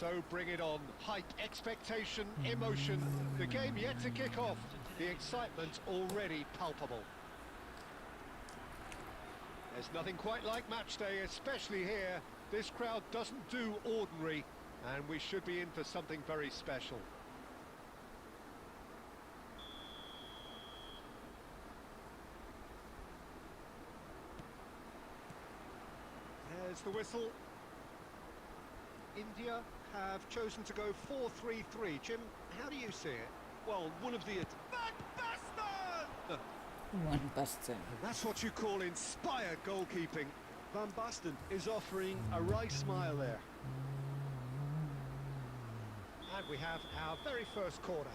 So bring it on. Hype, expectation, emotion. The game yet to kick off. The excitement already palpable. There's nothing quite like match day, especially here. This crowd doesn't do ordinary, and we should be in for something very special. There's the whistle. India have chosen to go 4-3-3. Jim, how do you see it? Well, one of the... Van Basten. That's what you call inspired goalkeeping. Van Basten is offering a right smile there. And we have our very first corner.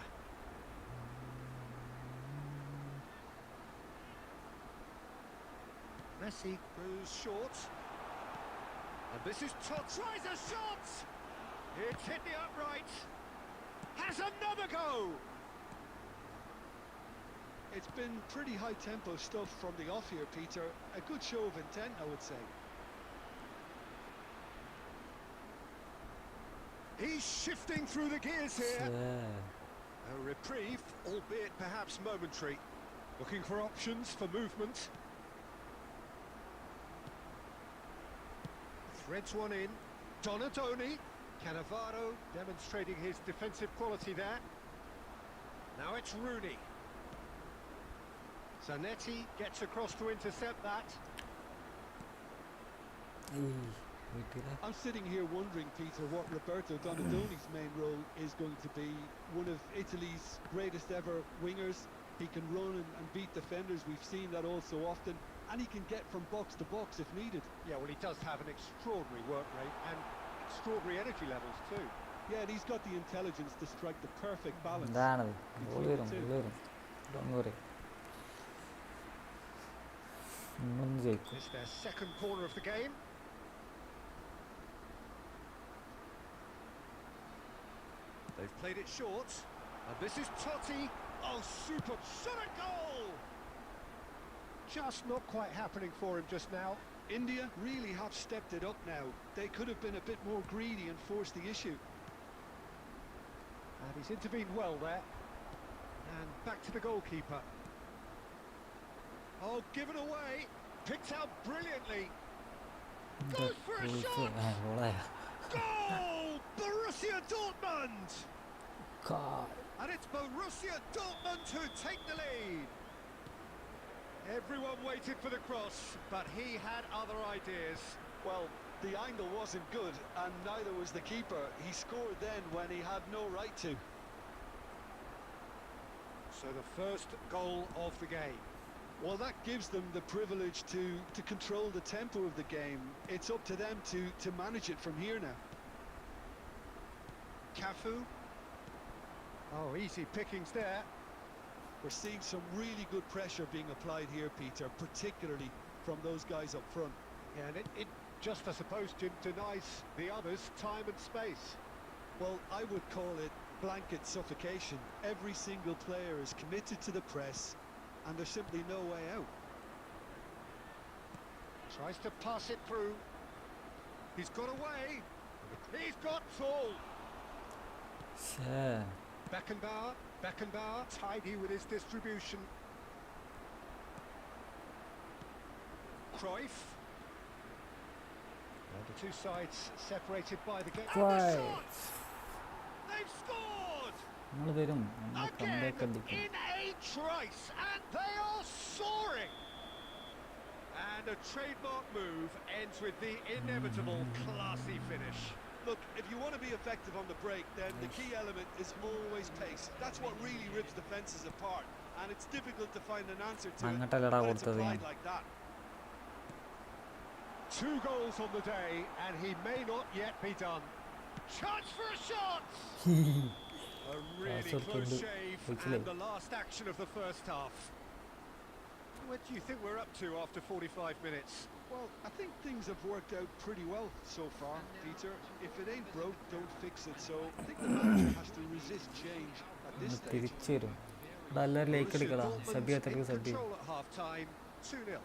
Messi goes short. And this is Todd. Tries a shot! It's hit the upright. Has another go! It's been pretty high-tempo stuff from the off here, Peter. A good show of intent, I would say. He's shifting through the gears here. A reprieve, albeit perhaps momentary. Looking for options for movement. Threads one in. Donadoni. Cannavaro demonstrating his defensive quality there. Now it's Rooney. Zanetti gets across to intercept that. I'm sitting here wondering, Peter, what Roberto Donadoni's main role is going to be. One of Italy's greatest ever wingers. He can run and beat defenders. We've seen that all so often. And he can get from box to box if needed. Yeah, well, he does have an extraordinary work rate and extraordinary energy levels too. Yeah, and he's got the intelligence to strike the perfect balance. Don't worry. It's their second corner of the game. They've played it short. And this is Totti. Oh, super shot at goal! Just not quite happening for him just now. India really have stepped it up now. They could have been a bit more greedy and forced the issue. And he's intervened well there. And back to the goalkeeper. Oh, given away. Picked out brilliantly. Goes for a shot. Goal! Borussia Dortmund! God. And it's Borussia Dortmund who take the lead. Everyone waited for the cross, but he had other ideas. Well, the angle wasn't good, and neither was the keeper. He scored then when he had no right to. So the first goal of the game. Well, that gives them the privilege to control the tempo of the game. It's up to them to manage it from here now. Cafu. Oh, easy pickings there. We're seeing some really good pressure being applied here, Peter, particularly from those guys up front. Yeah, and it just, I suppose, Jim, denies the others time and space. Well, I would call it blanket suffocation. Every single player is committed to the press, and there's simply no way out. Tries to pass it through. He's got away. He's got full. Yeah. Beckenbauer, tidy with his distribution. Cruyff. And the two sides separated by the gate. Right. They've scored! Again, in a trice, and they are soaring! And a trademark move ends with the inevitable classy finish. Look, if you want to be effective on the break, then the key element is always pace. That's what really rips defenses apart, and it's difficult to find an answer to it when it's applied like that. 2 goals on the day, and he may not yet be done. Chance for a shot! A really close shave, and the last action of the first half. What do you think we're up to after 45 minutes? Well, I think things have worked out pretty well so far, Peter. If it ain't broke, don't fix it. So I think the manager has to resist change at this stage. Control at half-time, 2-0.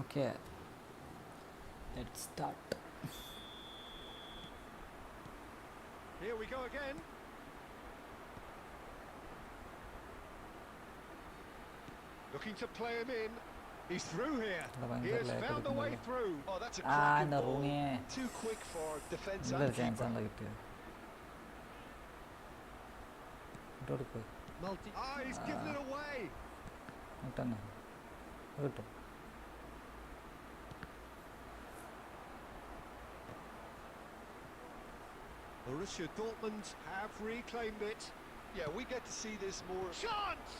Okay, let's start. Here we go again. Looking to play him in. He's through here. He has found a way through. Oh, that's a cracking ball. Rooney. Too quick for defence Another and chance keeper. on like Ah, he's given it away. Borussia Dortmund have reclaimed it. Yeah, we get to see this more. Chance!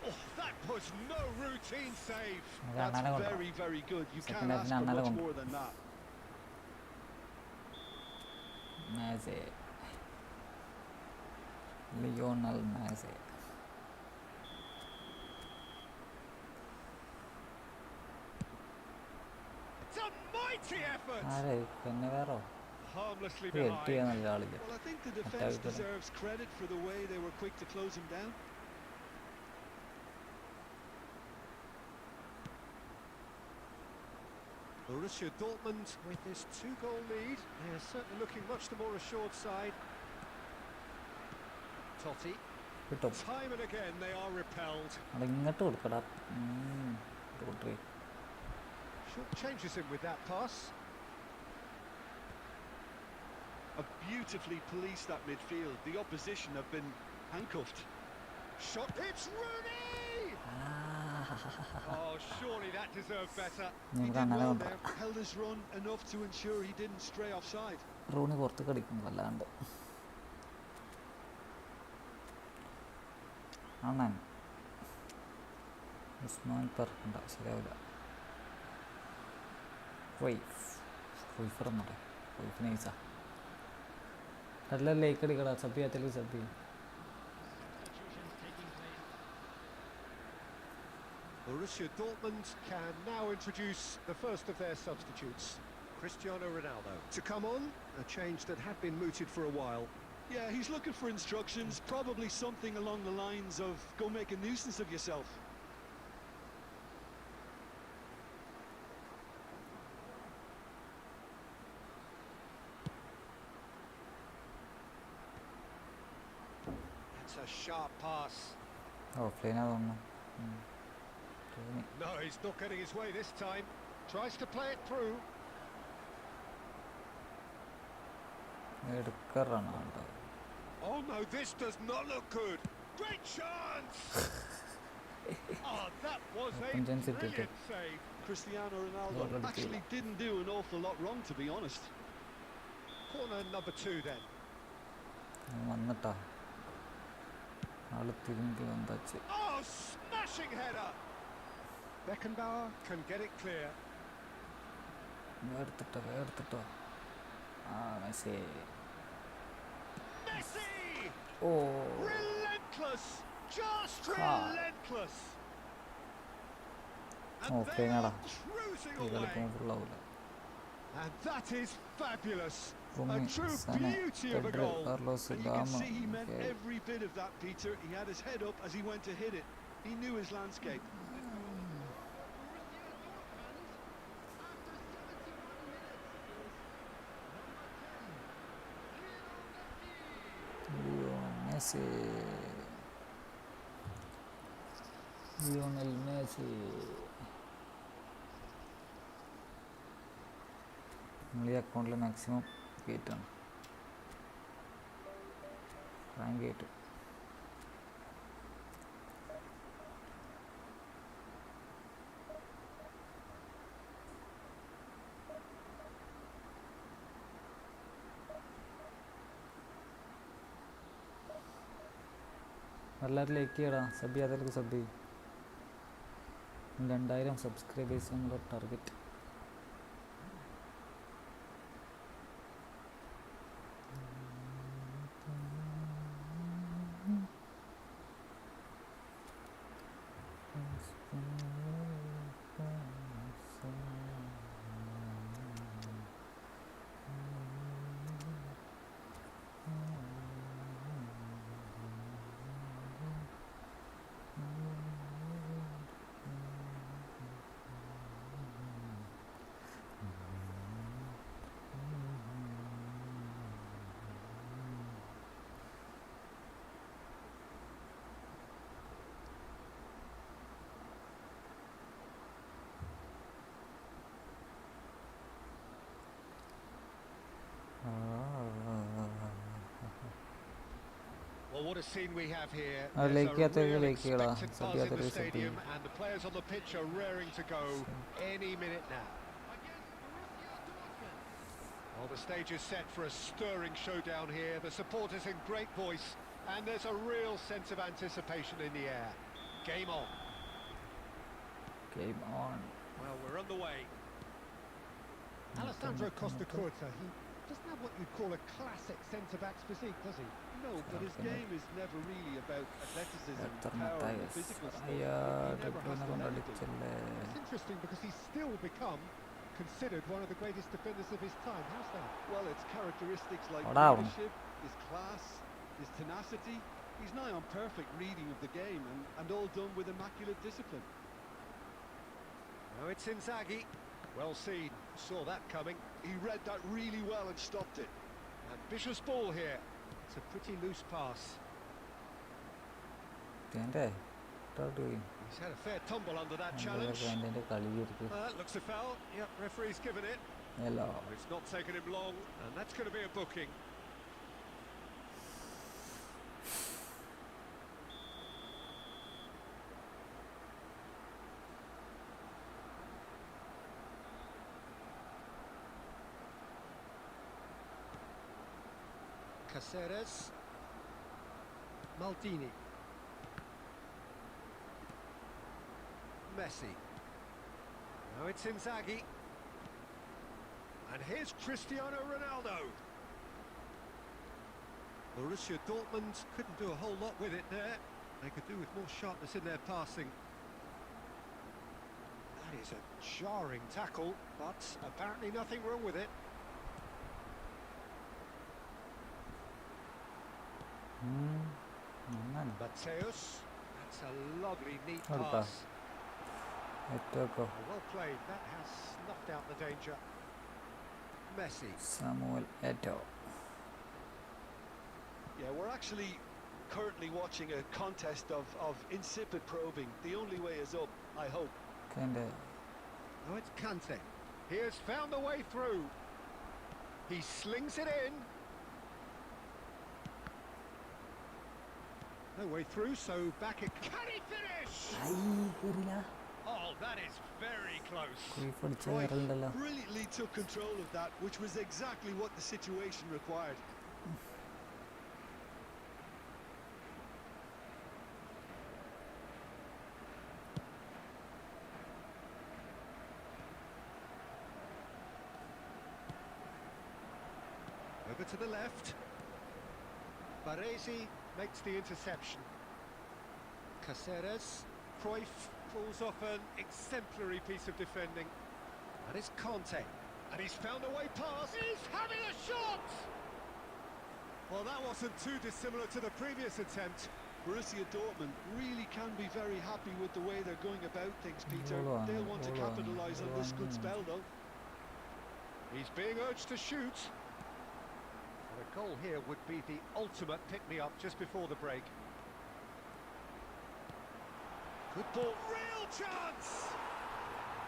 Oh, that was no routine save. That's very, very good. You can't ask for much more than that. Lionel Messi. It's a mighty effort. Harmlessly Well, behind. Well, I think the defence deserves credit for the way they were quick to close him down. Borussia Dortmund with this 2-goal lead. They are certainly looking much the more assured side. Totti. Time and again they are repelled. Changes him with that pass. Beautifully policed that midfield. The opposition have been handcuffed. Shot. It's Rooney! Oh, surely that deserved better. He did well there. Held his run enough to ensure he didn't stray offside. Rooney പുറത്ത് കളിക്കും വല്ലാണ്ട് ആണാൻ ഉസ്മാൻ പറക്കണ്ട ശരിയാവില്ല വൈഫറന്നോട്ടെ wife നൈസാ നല്ല ലേക്ക് അടിക്കടാ sub ചെയ്യാത്തില്ല sub ചെയ്യും. Borussia Dortmund can now introduce the first of their substitutes, Cristiano Ronaldo. To come on, a change that had been mooted for a while. Yeah, he's looking for instructions, probably something along the lines of go make a nuisance of yourself. That's a sharp pass. ഓഫ്ലൈനാ തോന്നുന്നു. No, he's not getting his way this time. Tries to play it through. Oh no, this does not look good. Great chance! Oh, that was a brilliant save. Cristiano Ronaldo actually didn't do an awful lot wrong, to be honest. Corner number 2 then. Oh, smashing header! Beckenbauer can get it clear. Messi. Messi! Oh. Relentless! Just relentless! And Oh, they are playing cruising away. And that is fabulous. A true beauty of a goal. And you can see he meant every bit of that, Peter. He had his head up as he went to hit it. He knew his landscape. Lionel Messi. നമ്മളീ അക്കൗണ്ടിൽ maximum കയറ്റാണ് rank കയറ്റും. എല്ലാവരും like ചെയ്യടാ, sub ചെയ്യാത്തവർക്ക് sub ചെയ്യും. 2000 subscribers നമ്മുടെ target. what a scene we have here. Ah, There's like a it, real like it, expectant set buzz in it, the set it. stadium, and the players on the pitch are raring to go any minute now. Well, the stage is set for a stirring showdown here. The supporters in great voice, and there's a real sense of anticipation in the air. Game on. Game on. Well, we're underway. Alessandro Costa Curta, he doesn't have what you'd call a classic centre-back's physique, does he? No, but his game is never really about athleticism, power and the physical stuff. He never has to let it be. It's interesting because he's still become considered one of the greatest defenders of his time. How's that? Well, it's characteristics like leadership, his class, his tenacity. He's nigh on perfect reading of the game and all done with immaculate discipline. Now it's Inzaghi. Well seen, saw that coming. He read that really well and stopped it. Ambitious ball here. It's a pretty loose pass. He's had a fair tumble under that challenge. That looks a foul. Yep, referee's given it. It's not taken him long, and that's going to be a booking. Caceres, Maldini, Messi. Now it's Inzaghi, and here's Cristiano Ronaldo. Borussia Dortmund couldn't do a whole lot with it there. They could do with more sharpness in their passing. That is a jarring tackle, but apparently nothing wrong with it. Mateus, that's a lovely, neat pass. Well played, that has snuffed out the danger. Messi. Samuel Eto'o. Yeah, we're actually currently watching a contest of insipid probing. The only way is up, I hope. Oh, it's Kante. He has found a way through. He slings it in. No way through, so back it. Can he finish? Oh, that is very close. Cruyff brilliantly took control of that, which was exactly what the situation required. Over to the left. Baresi makes the interception. Caceres. Cruyff pulls off an exemplary piece of defending. And it's Kante. And he's found a way past. He's having a shot! Well, that wasn't too dissimilar to the previous attempt. Borussia Dortmund really can be very happy with the way they're going about things, Peter. They'll want to capitalise on this good spell, though. He's being urged to shoot. And a goal here would be the ultimate pick-me-up just before the break. Good ball, real chance!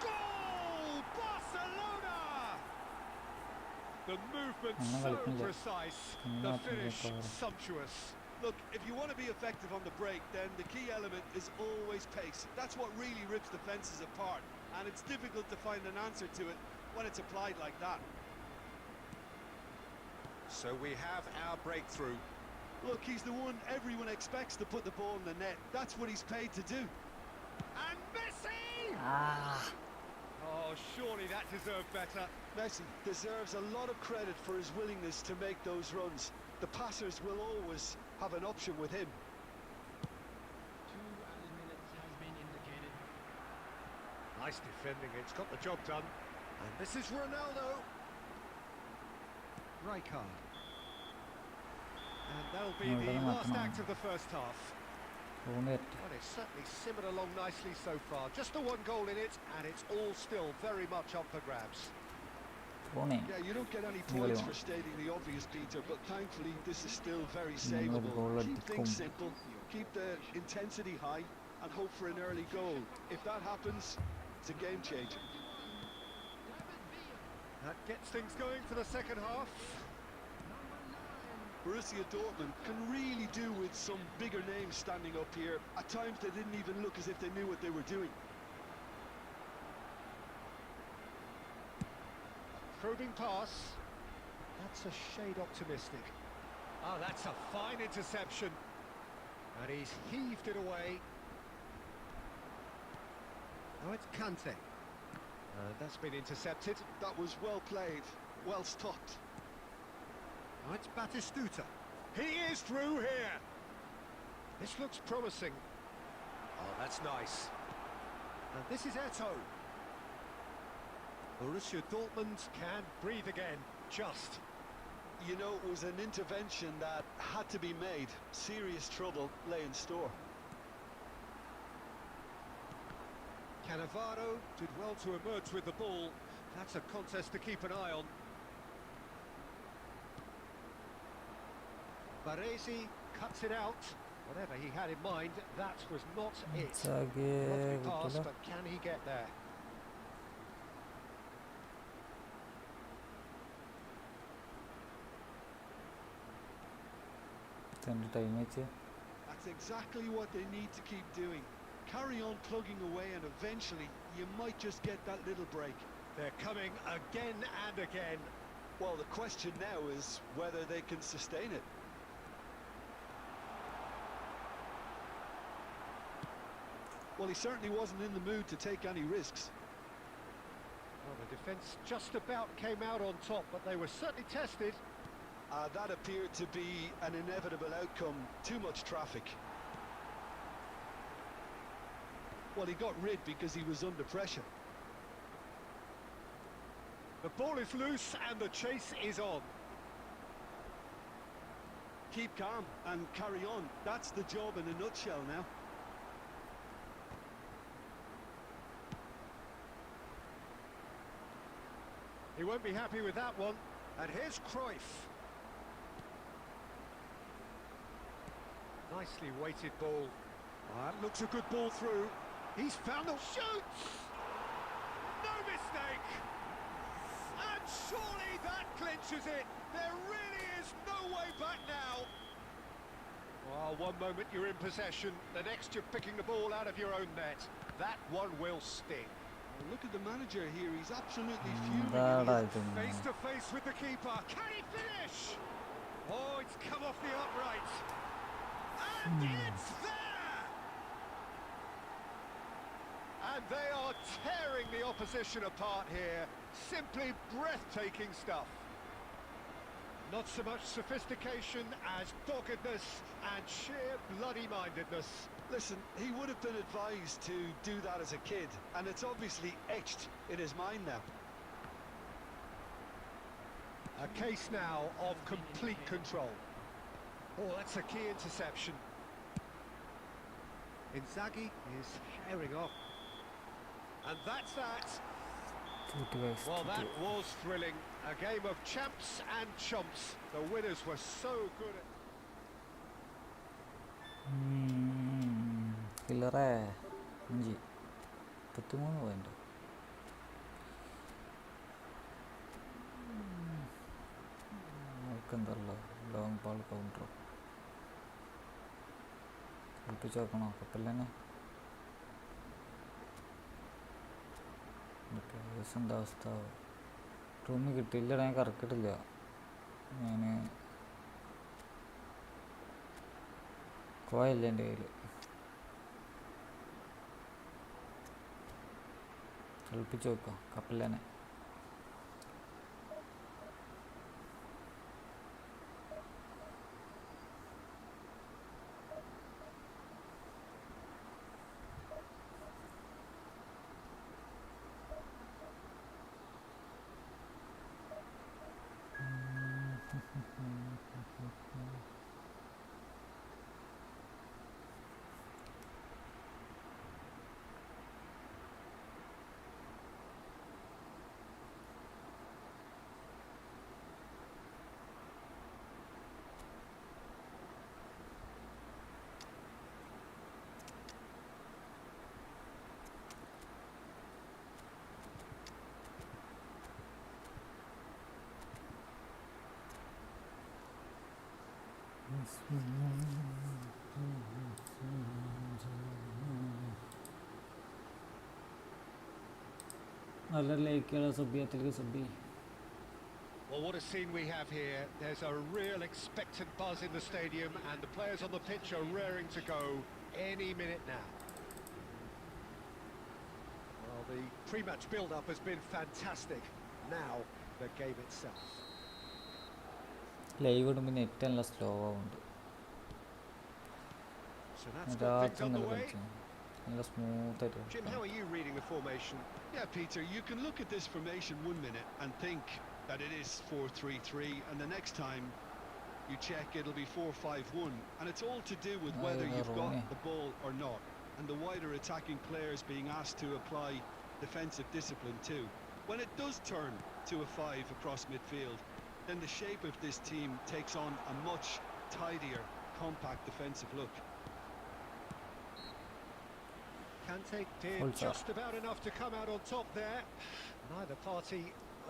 Goal! Barcelona! The movement so precise, the finish sumptuous. Look, if you want to be effective on the break, then the key element is always pace. That's what really rips defences apart, and it's difficult to find an answer to it when it's applied like that. So we have our breakthrough. Look, he's the one everyone expects to put the ball in the net. That's what he's paid to do. And Messi! Oh, surely that deserved better. Messi deserves a lot of credit for his willingness to make those runs. The passers will always have an option with him. 2 added minutes has been indicated. Nice defending, it's got the job done. And this is Ronaldo. Rijkaard. And that'll be the last act of the first half. Well, it's certainly simmered along nicely so far. Just the one goal in it, and it's all still very much up for grabs. Yeah, you don't get any points for stating the obvious, Peter, but thankfully this is still very savable. Keep things simple, keep the intensity high, and hope for an early goal. If that happens, it's a game changer. That gets things going for the second half. Borussia Dortmund can really do with some bigger names standing up here. At times they didn't even look as if they knew what they were doing. Probing pass. That's a shade optimistic. Oh, that's a fine interception. And he's heaved it away. Now it's Kante. That's been intercepted. That was well played, well stopped. Now it's Batistuta. He is through here. This looks promising. Oh, that's nice. And this is Eto'o. Borussia Dortmund can breathe again, just. You know, it was an intervention that had to be made. Serious trouble lay in store. Cannavaro did well to emerge with the ball. That's a contest to keep an eye on. Baresi cuts it out. Whatever he had in mind, that was not it. Lovely pass, but can he get there? That's exactly what they need to keep doing. Carry on plugging away and eventually you might just get that little break. They're coming again and again. Well, the question now is whether they can sustain it. Well, he certainly wasn't in the mood to take any risks. Well, the defence just about came out on top, but they were certainly tested. That appeared to be an inevitable outcome. Too much traffic. Well, he got rid because he was under pressure. The ball is loose and the chase is on. Keep calm and carry on. That's the job in a nutshell now. He won't be happy with that one. And here's Cruyff. Nicely weighted ball. That looks a good ball through. He's found the shoots! No mistake! And surely that clinches it. There really is no way back now. Well, one moment you're in possession, the next you're picking the ball out of your own net. That one will sting. Well, look at the manager here. He's absolutely fuming. Face to face with the keeper. Can he finish? Oh, it's come off the upright. And it's there! And they are tearing the opposition apart here. Simply breathtaking stuff. Not so much sophistication as doggedness and sheer bloody-mindedness. Listen, he would have been advised to do that as a kid, and it's obviously etched in his mind now. A case now of complete control. Oh, that's a key interception. Inzaghi is herring off. And that's that. Well, that was thrilling. A game of champs and chumps. The winners were so good at... Killer 5 13 point. Long ball counter. അവസ്ഥ റൂമിൽ കിട്ടിയില്ല, ഞാൻ കറക്കിട്ടില്ല. ഞാൻ കോയില്ല എൻ്റെ കയ്യിൽ. കളിപ്പിച്ച് നോക്കാം കപ്പലേനെ. നല്ല ലൈക്കുള്ള സഭ്യത്തിലേക്ക് സഭ്യ. Well, what a scene we have here. There's a real expectant buzz in the stadium, and the players on the pitch are raring to go any minute now. Well, the pre-match build-up has been fantastic. Now, the game itself. Live ഇടുമ്പോൾ net നല്ല slow ആവുന്നുണ്ട്. So that's got things underway. നല്ല smooth ആയിട്ട്. Jim, how are you reading the formation? Yeah, Peter, you can look at this formation 1 minute and think that it is 4-3-3, and the next time you check it'll be 4-5-1, and it's all to do with whether you've got the ball or not, and the wider attacking players being asked to apply defensive discipline too. When it does turn to a 5 across midfield, then the shape of this team takes on a much tidier, compact defensive look. Kante did just about enough to come out on top there. Neither party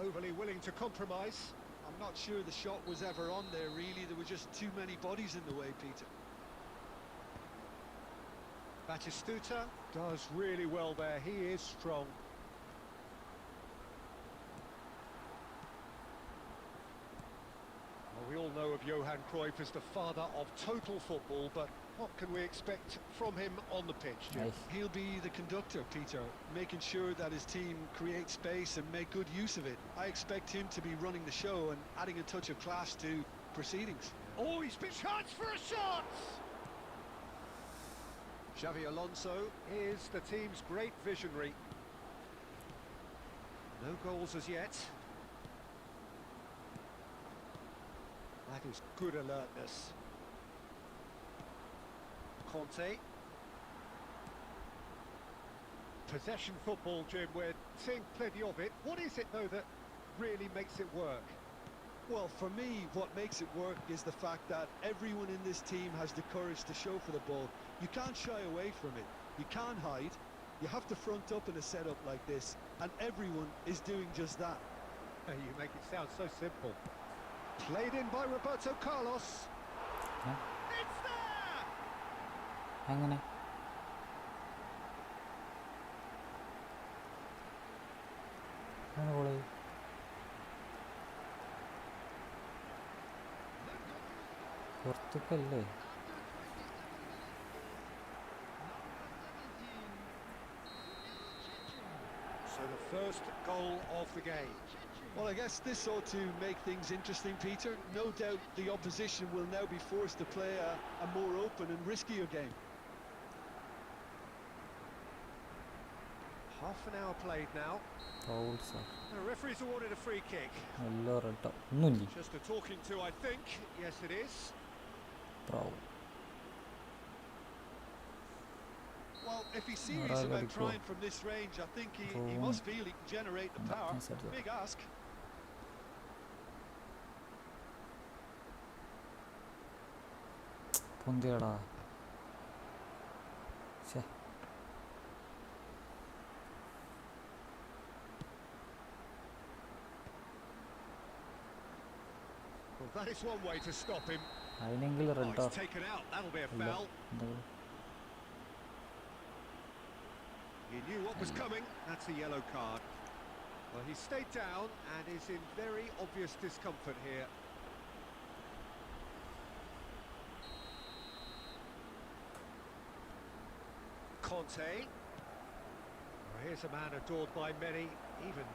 overly willing to compromise. I'm not sure the shot was ever on there, really. There were just too many bodies in the way, Peter. Batistuta does really well there. He is strong. Well, we all know of Johan Cruyff as the father of total football, but what can we expect from him on the pitch, Jim? Nice. He'll be the conductor, Peter, making sure that his team creates space and make good use of it. I expect him to be running the show and adding a touch of class to proceedings. Oh, he's been chance for a shot! Xavi Alonso is the team's great visionary. No goals as yet. That is good alertness. Conte. Possession football, Jim, we're seeing plenty of it. What is it, though, that really makes it work? Well, for me, what makes it work is the fact that everyone in this team has the courage to show for the ball. You can't shy away from it. You can't hide. You have to front up in a setup like this, and everyone is doing just that. You make it sound so simple. Played in by Roberto Carlos. Huh? It's there! അങ്ങനെ goal പുറത്തേക്കല്ലേ? So the first goal of the game. Well, I guess this ought to make things interesting, Peter. No doubt the opposition will now be forced to play a more open and riskier game. Half an hour played now. The referee's awarded a free kick. Just a talking to, I think. Yes, it is. Well, if he's serious about trying from this range, I think he must feel he can generate the power. Big ask. പൊന്തിയടാ. Well, that is one way to stop him. അതിനെങ്കിലും red He's off. taken out. That'll be a foul. He knew what was coming. That's a yellow card. Well, he stayed down and is in very obvious discomfort here. Conte. Well, here's a man adored by many, even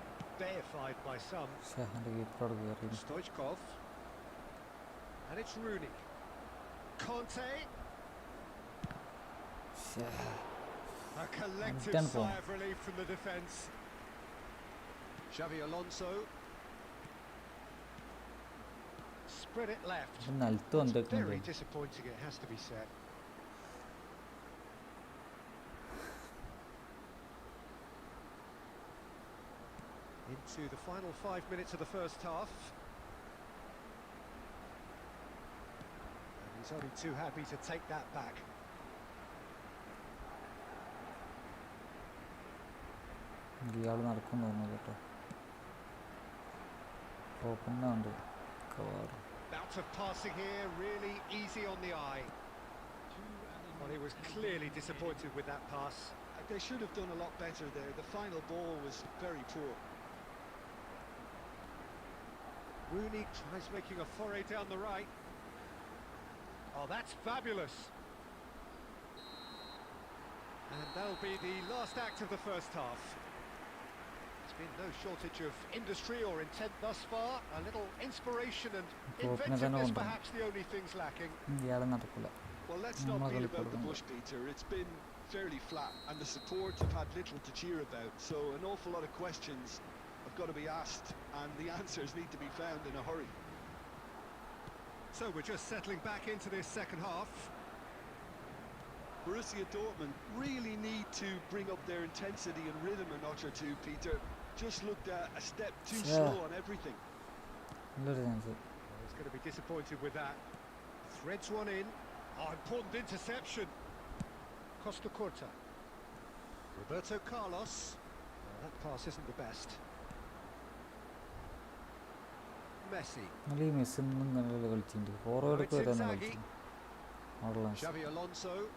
deified by some. Stoichkov. And it's Rooney. Conte. A collective sigh of relief from the defence. Xavi Alonso. Spread it left. It's very disappointing, it has to be said. Into the final 5 minutes of the first half. And he's only too happy to take that back. ഇയാൾ നടക്കും തോന്നുന്നു കേട്ടോ. Open ഉണ്ട് കവാറ്. Bout of passing here, really easy on the eye. Well, he was clearly disappointed with that pass. They should have done a lot better there. The final ball was very poor. Rooney tries making a foray down the right. Oh, that's fabulous. And that'll be the last act of the first half. There's been no shortage of industry or intent thus far. A little inspiration and inventiveness, perhaps the only things lacking. Well, let's not beat about the bush, Peter. It's been fairly flat, and the support have had little to cheer about. So an awful lot of questions have got to be asked, and the answers need to be found in a hurry. So we're just settling back into this second half. Borussia Dortmund really need to bring up their intensity and rhythm a notch or two, Peter. Just looked a step too slow on everything. Well, he's going to be disappointed with that. Threads one in. Oh, important interception. Costa Corta. Roberto Carlos. Well, that pass isn't the best. Messi. Xavi Alonso.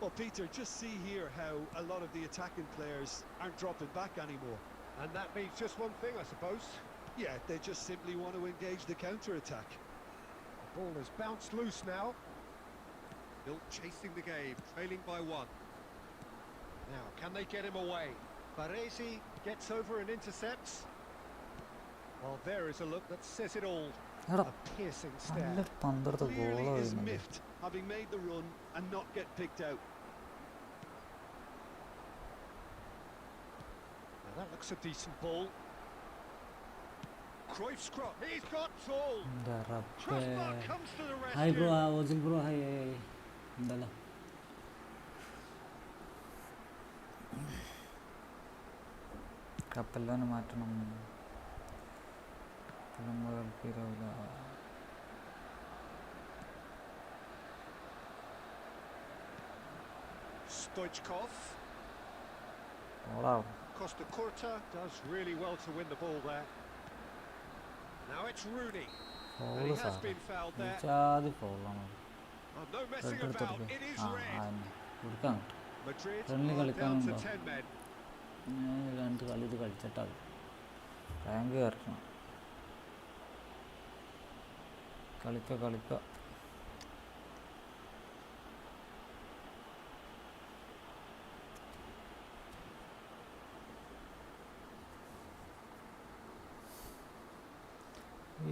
Well, Peter, just see here how a lot of the attacking players aren't dropping back anymore. And that means just one thing, I suppose. Yeah, they just simply want to engage the counter-attack. The ball has bounced loose now. Still chasing the game, trailing by one. Now, can they get him away? Baresi gets over and intercepts. Well, there is a look that says it all. A piercing stare. Clearly is miffed, having made the run and not get picked out. Now that looks a decent ball. Cruyff's cross. He's got tall. Crossbar comes to the rescue. Hi bro, Ozil bro, hi. Ndala. Kapellanu maatanam. Stoichkov. Wow. Costa Corta does really well to win the ball there. Now it's Rooney. And he has been fouled there. Oh, no messing about. It is red. Madrid are down to 10 men.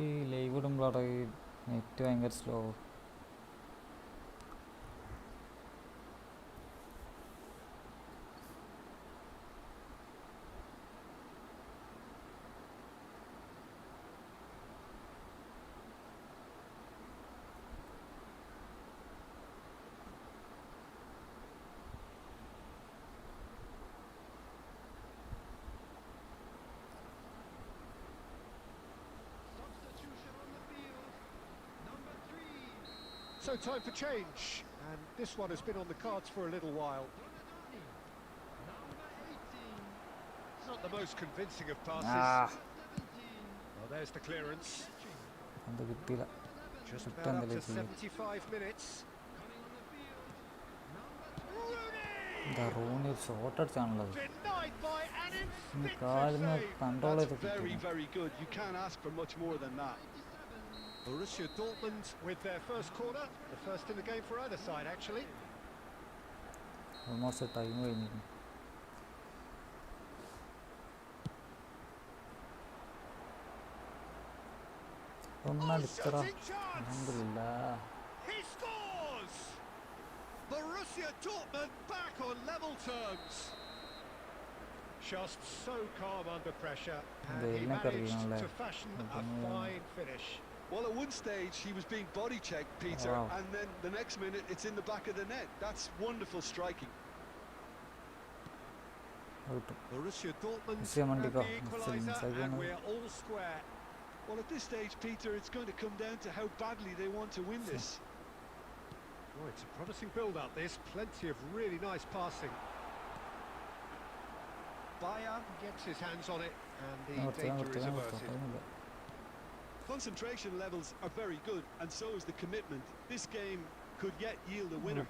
ഈ live ഇടുമ്പോഴാണ് net ഭയങ്കര slow. So time for change, and this one has been on the cards for a little while. It's not the most convincing of passes. Well, there's the clearance. Just about up to 75 minutes. Rooney short channel. Denied by an instinctive save. Very, very good. You can't ask for much more than that. Borussia Dortmund with their first corner, the first in the game for either side, actually. Almost a time winning. Shooting chance! He scores! Borussia Dortmund back on level terms. Just so calm under pressure, and he managed to fashion a fine finish. Well, at one stage he was being body checked, Peter, and then the next minute it's in the back of the net. That's wonderful striking. Borussia Dortmund have the equaliser, and we're all square. Well, at this stage, Peter, it's going to come down to how badly they want to win this. Oh, it's a promising build-up, this. Plenty of really nice passing. Bayern gets his hands on it, and the danger is averted. Concentration levels are very good, and so is the commitment. This game could yet yield a winner.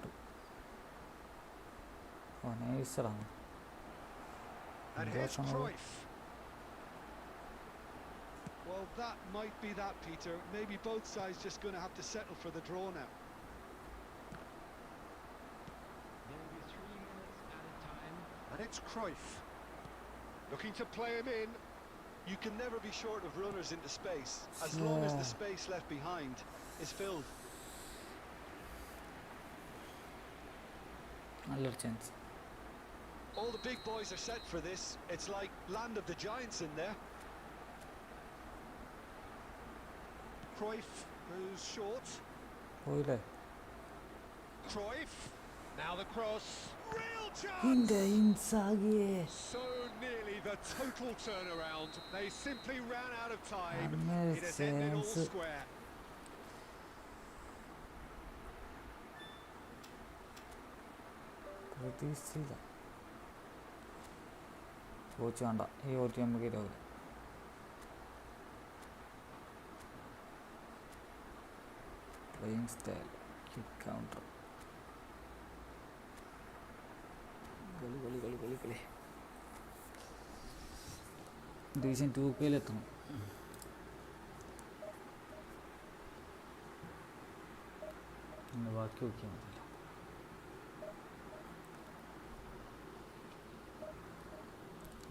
ഓ നൈസറാണ്. And here's Cruyff. Well, that might be that, Peter. Maybe both sides just going to have to settle for the draw now. There will be 3 minutes at a time. And it's Cruyff. Looking to play him in. You can never be short of runners into space, as long as the space left behind is filled. നല്ലൊരു chance. All the big boys are set for this. It's like land of the giants in there. Cruyff goes short. പോയില്ലേ? Cruyff. Now the cross. Real chance. ഇന്റെ ഇൻസാഗിയെ. So nearly the total turnaround. They simply ran out of time. It has ended all square. പ്രതീക്ഷിച്ചില്ല. Coach വേണ്ട, ഈ coach നമുക്ക് ഇതാവില്ല. Playing style, kick counter, കളി. Division 2Kയിലെത്തണം. പിന്നെ ബാക്കി നോക്കിയാൽ മതി.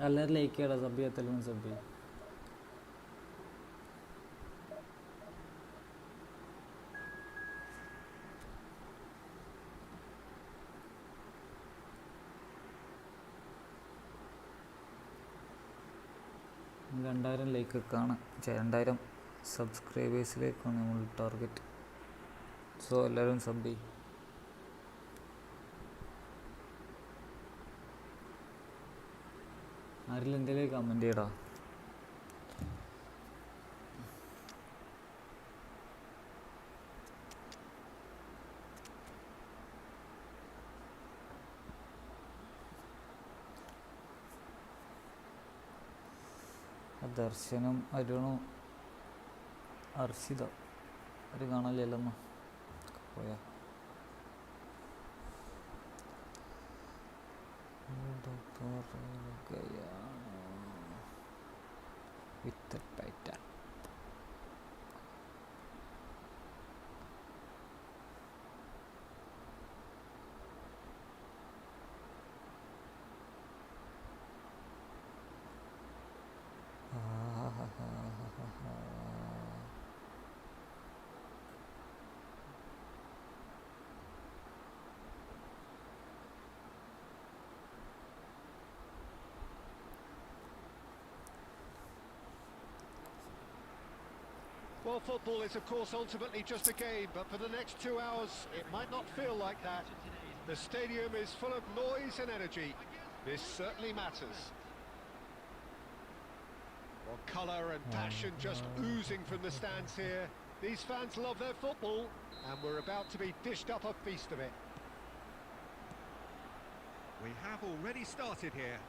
എല്ലാവരും ലൈക്ക് ചെയ്യടാ, സബ് ചെയ്യത്തലും സബ് ചെയ്യും. $2000 ലൈക്കൊക്കെയാണ്, 2000 സബ്സ്ക്രൈബേഴ്സിലേക്കാണ് നമ്മൾ ടാർഗറ്റ്. സോ എല്ലാവരും സബ് ചെയ്യും. ആരെങ്കിലും എന്തെങ്കിലും കമൻറ്റ് ചെയ്യടാ. ദർശനം, അരുണും അർഷിത ഒരു കാണലില്ലെന്ന് പോയാ. വിത്ത് ടൈറ്റ. Well, football is, of course, ultimately just a game, but for the next 2 hours, it might not feel like that. The stadium is full of noise and energy. This certainly matters. Well, colour and passion just oozing from the stands here. These fans love their football, and we're about to be dished up a feast of it. We have already started here.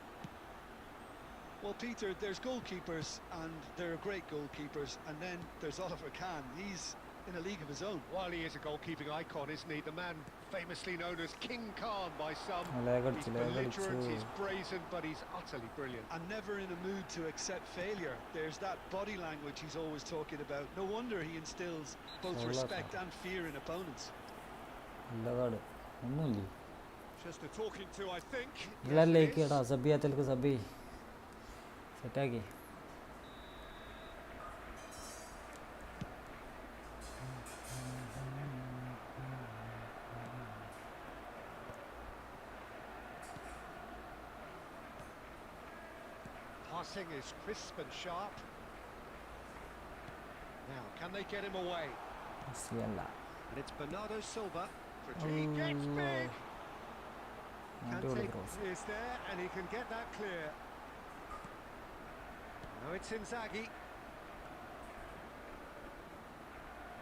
Well, Peter, there's goalkeepers, and there are great goalkeepers, and then there's Oliver Kahn. He's in a league of his own. Well, he is a goalkeeping icon, isn't he? The man famously known as King Khan by some. He's belligerent, he's brazen, but he's utterly brilliant. And never in a mood to accept failure. There's that body language he's always talking about. No wonder he instills both respect and fear in opponents. Just a talking to, I think. സെറ്റാക്കി. Passing is crisp and sharp. Now, can they get him away? And it's Bernardo Silva. He gets big. Kante is there, and he can get that clear. Now it's Inzaghi.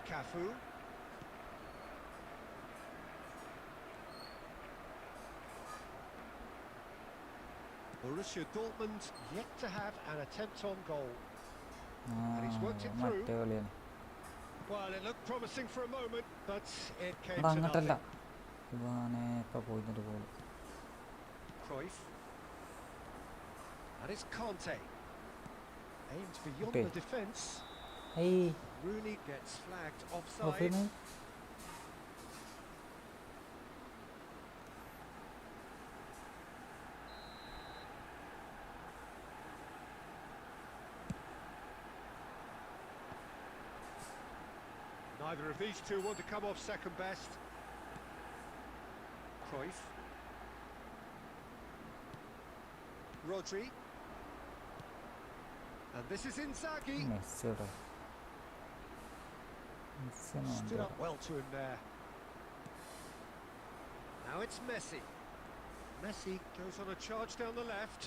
Cafu. Borussia Dortmund yet to have an attempt on goal. And he's worked it through. മറ്റേ കളിയാണ്. Well, it looked promising for a moment, but it came എടാ to അങ്ങോട്ടല്ല, nothing. ഇവാനെ ഇപ്പം പോയിട്ട് പോകും. Cruyff. And it's Conte. Aimed beyond Okay. the defence. Hey, Rooney gets flagged offside. ഓഫീന് Neither of these two want to come off second best. Cruyff. Rodri. And this is Inzaghi. മെസ്സിയുടെ Stood up well to him there. Now it's Messi. Messi goes on a charge down the left.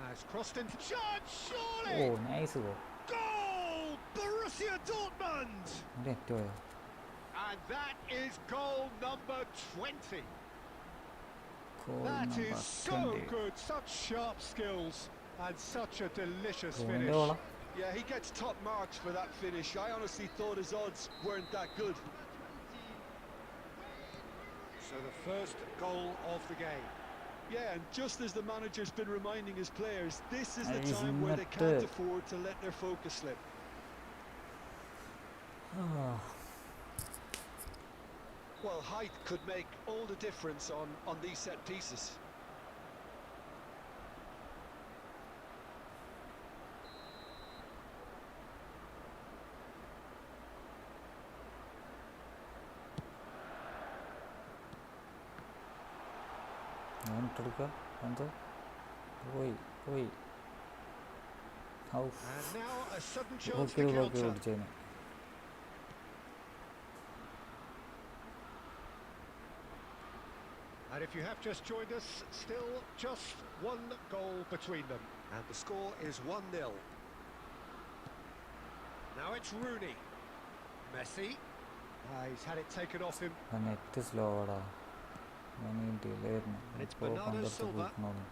Has crossed into charge, surely! Oh nice goal. Goal! Borussia Dortmund! And that is goal number 20. That is so good. Such sharp skills and such a delicious finish. Yeah, he gets top marks for that finish. I honestly thought his odds weren't that good. So the first goal of the game. Yeah, and just as the manager's been reminding his players, this is the He's time where they not can't it. afford to let their focus slip. Well, height could make all the difference on these set pieces. ഞാൻ ഇട്ടെടുക്കുക എന്ത് പോയി പോയി And now a sudden chance block for counter. പിടിച്ചതിന്. And if you have just joined us, still just one goal between them. And the score is 1-0. Now it's Rooney. Messi. He's had it taken off him. Net slow ആടാ, ഞാൻ ഡിലേയിരുന്നു. And it's ഇപ്പോൾ Bernardo പണ്ടത്തെ Silva. പോയിക്കണോളൂ.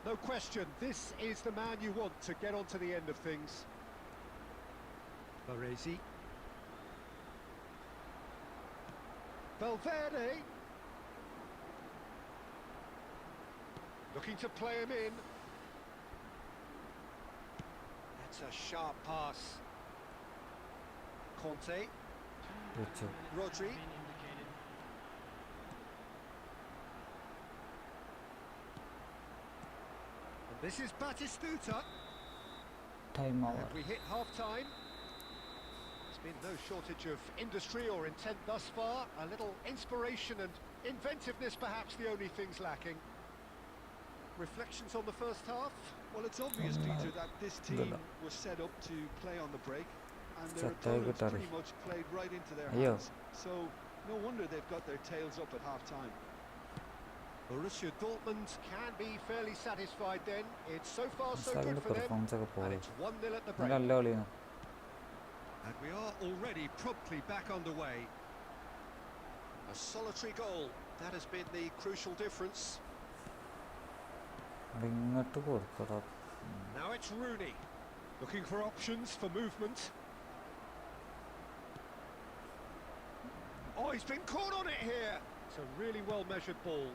No question, this is the man you want to get on to the end of things. Baresi. Valverde. Looking to play him in. That's a sharp pass. Conte. വെച്ചു. Rodri. And this is Batistuta. Time over. And we hit half-time. There's been no shortage of industry or intent thus far. A little inspiration and inventiveness perhaps the only things lacking. Reflections on the first half? Well, it's obvious, Peter, that this team was set up to play on the break, and their opponents pretty much played right into their hands. So, no wonder they've got their tails up at half-time. Borussia Dortmund can be fairly satisfied then. It's so far so good for them. And it's 1-0 at the break. നല്ല കളിയാണ്. And we are already promptly back underway. A solitary goal. That has been the crucial difference. ഇങ്ങോട്ട് കൊടുക്കടാ. Now it's Rooney. Looking for options for movement. Oh, he's been caught on it here. It's a really well-measured ball.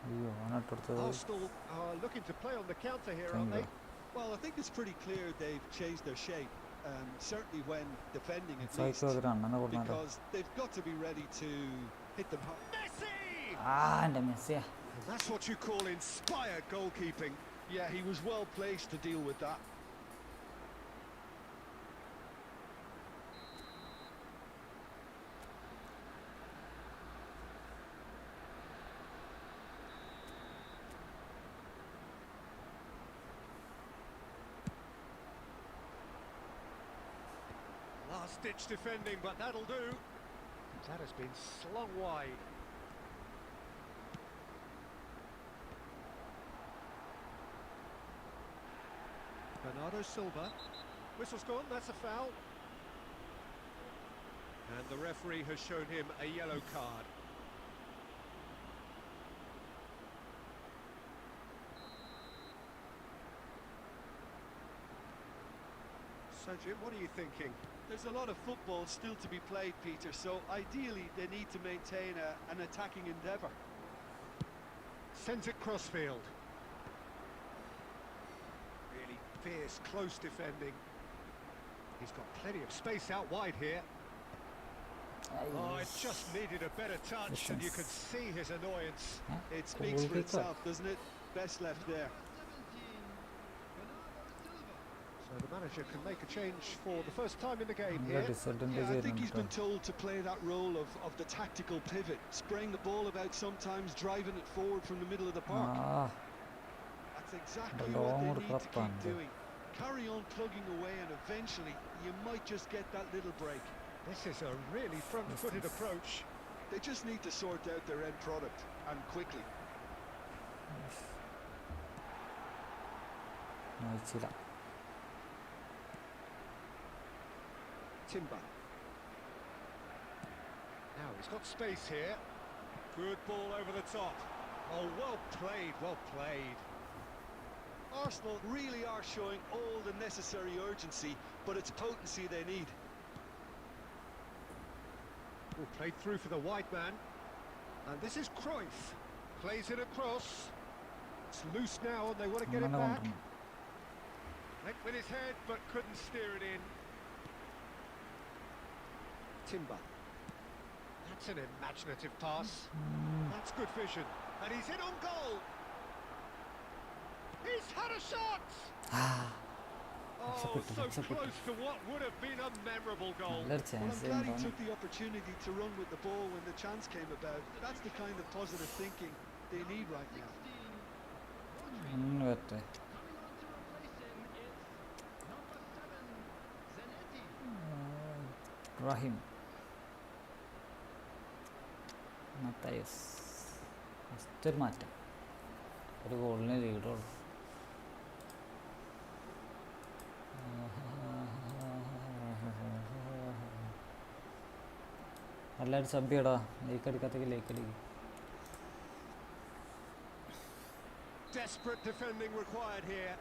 അയ്യോ അവനട്ടെടുത്തത്. Arsenal are looking to play on the counter here, aren't they? Well, I think it's pretty clear they've changed their shape, certainly when defending at least, psycho അണ്ണനെ കൊടുക്കണ്ട. because they've got to be ready to hit them hard. Messi! എൻ്റെ മെസ്സിയാ. And that's what you call inspired goalkeeping. Yeah, he was well placed to deal with that. Last-ditch defending, but that'll do. That has been slung wide. Bernardo Silva. Whistle's gone, that's a foul. And the referee has shown him a yellow card. So, Jim, what are you thinking? There's a lot of football still to be played, Peter, so ideally they need to maintain an attacking endeavour. Sends it crossfield. Really fierce, close defending. He's got plenty of space out wide here. Oh, it just needed a better touch, and you could see his annoyance. It speaks for itself, doesn't it? Best left there. So the manager can make a change for the first time in the game here. Yeah, I think he's been told to play that role of the tactical pivot, spraying the ball about sometimes, driving it forward from the middle of the park. That's exactly what they need to keep doing. Carry on plugging away, and eventually you might just get that little break. This is a really front-footed approach. They just need to sort out their end product, and quickly. Timber. Now he's got space here. Good ball over the top. Oh, well played, well played. Arsenal really are showing all the necessary urgency, but it's potency they need. Oh, played through for the wide man. And this is Cruyff. Plays it across. It's loose now and they want to get it back. Went with his head but couldn't steer it in. Timber. That's an imaginative pass. That's good vision. And he's in on goal. He's had a shot! Oh, so close to what would have been a memorable goal. Well, I'm glad he took the opportunity to run with the ball when the chance came about. That's the kind of positive thinking they need right now. Rahim. Matthias. Still matter. ഒരു ഗോളിനെ ലീഡുള്ളൂ. എല്ലാവരും sub ചെയ്യടാ. Like അടിക്കാത്തേക്ക് like അടിക്കും. Desperate defending required here.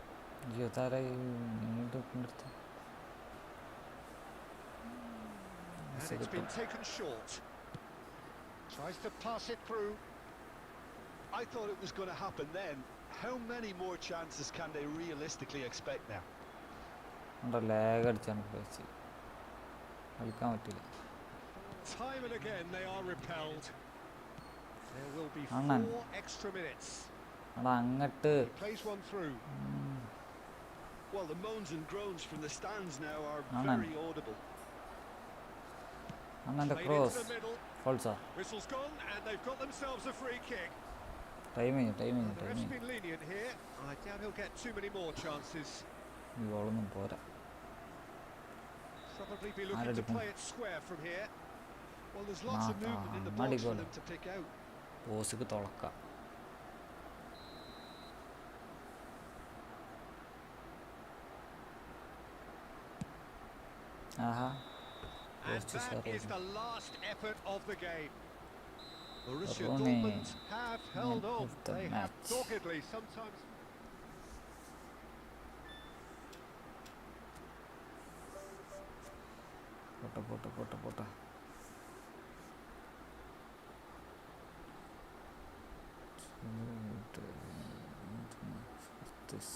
And it's been taken short. Tries to pass it through. I thought it was going to happen then. How many more chances can they realistically expect now? Time and again they are repelled. There will be 4 extra minutes. He plays one through. Well, the moans and groans from the stands now are very audible. Played into the middle. Whistle's gone and they've got themselves a free kick. The ref's been lenient here. I doubt he'll get too many more chances. Probably be looking to play it square from here. Well, there's lots of movement in the box for them to pick out. And that is the last effort of the game. Borussia Dortmund have held on. They have doggedly sometimes. Pota. This.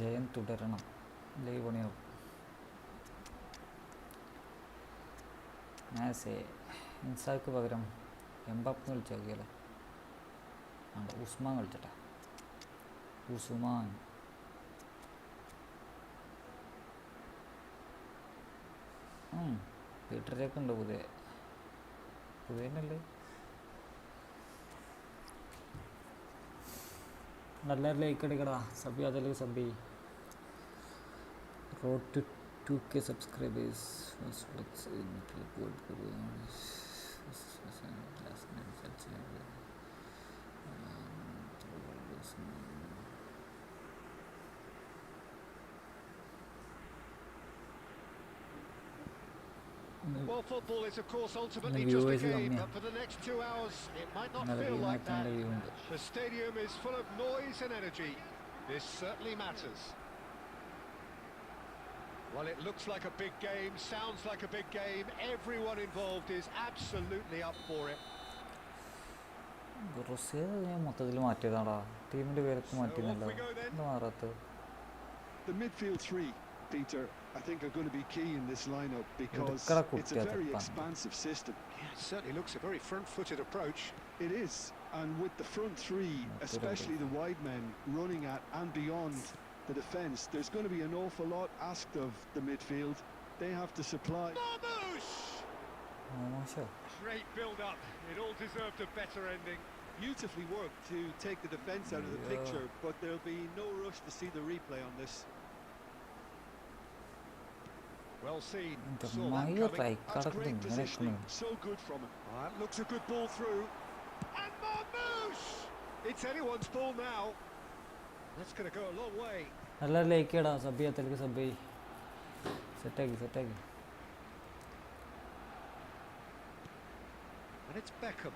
ജയം തുടരണം. Live പണിയാവും. മാസേ ഇൻസാക്ക് പകരം Mbappe കളിച്ച് നോക്കിയാലോ. Ousmane കളിച്ചട്ടെ. Ousmane Petr Cech ഉണ്ട് പുതിയനല്ലേ. നല്ല ലൈക്ക് അടിക്കടാ, സബ് അതിൽ sub. Road to 2K subscribers. Well, football is of course ultimately just a game, but for the next 2 hours it might not feel like that. The stadium is full of noise and energy. This certainly matters. Well, it looks like a big game, sounds like a big game. Everyone involved is absolutely up for it. The midfield three, Peter, I think are going to be key in this lineup because it's a very expansive system. Yeah, it certainly looks a very front-footed approach. It is, and with the front three, especially the wide men running at and beyond the defence, there's going to be an awful lot asked of the midfield. They have to supply. Great build-up. It all deserved a better ending. Beautifully worked to take the defence out of the picture, but there'll be no rush to see the replay on this. Well seen. Saw that coming. That's great positioning. So good from him. That looks a good ball through. And Marmouche! It's anyone's ball now. That's going to go a long way. നല്ല like ഇടാ, sub ചെയ്യാത്തവർക്ക് sub ചെയ്യ്. സെറ്റാക്കി. And it's Beckham.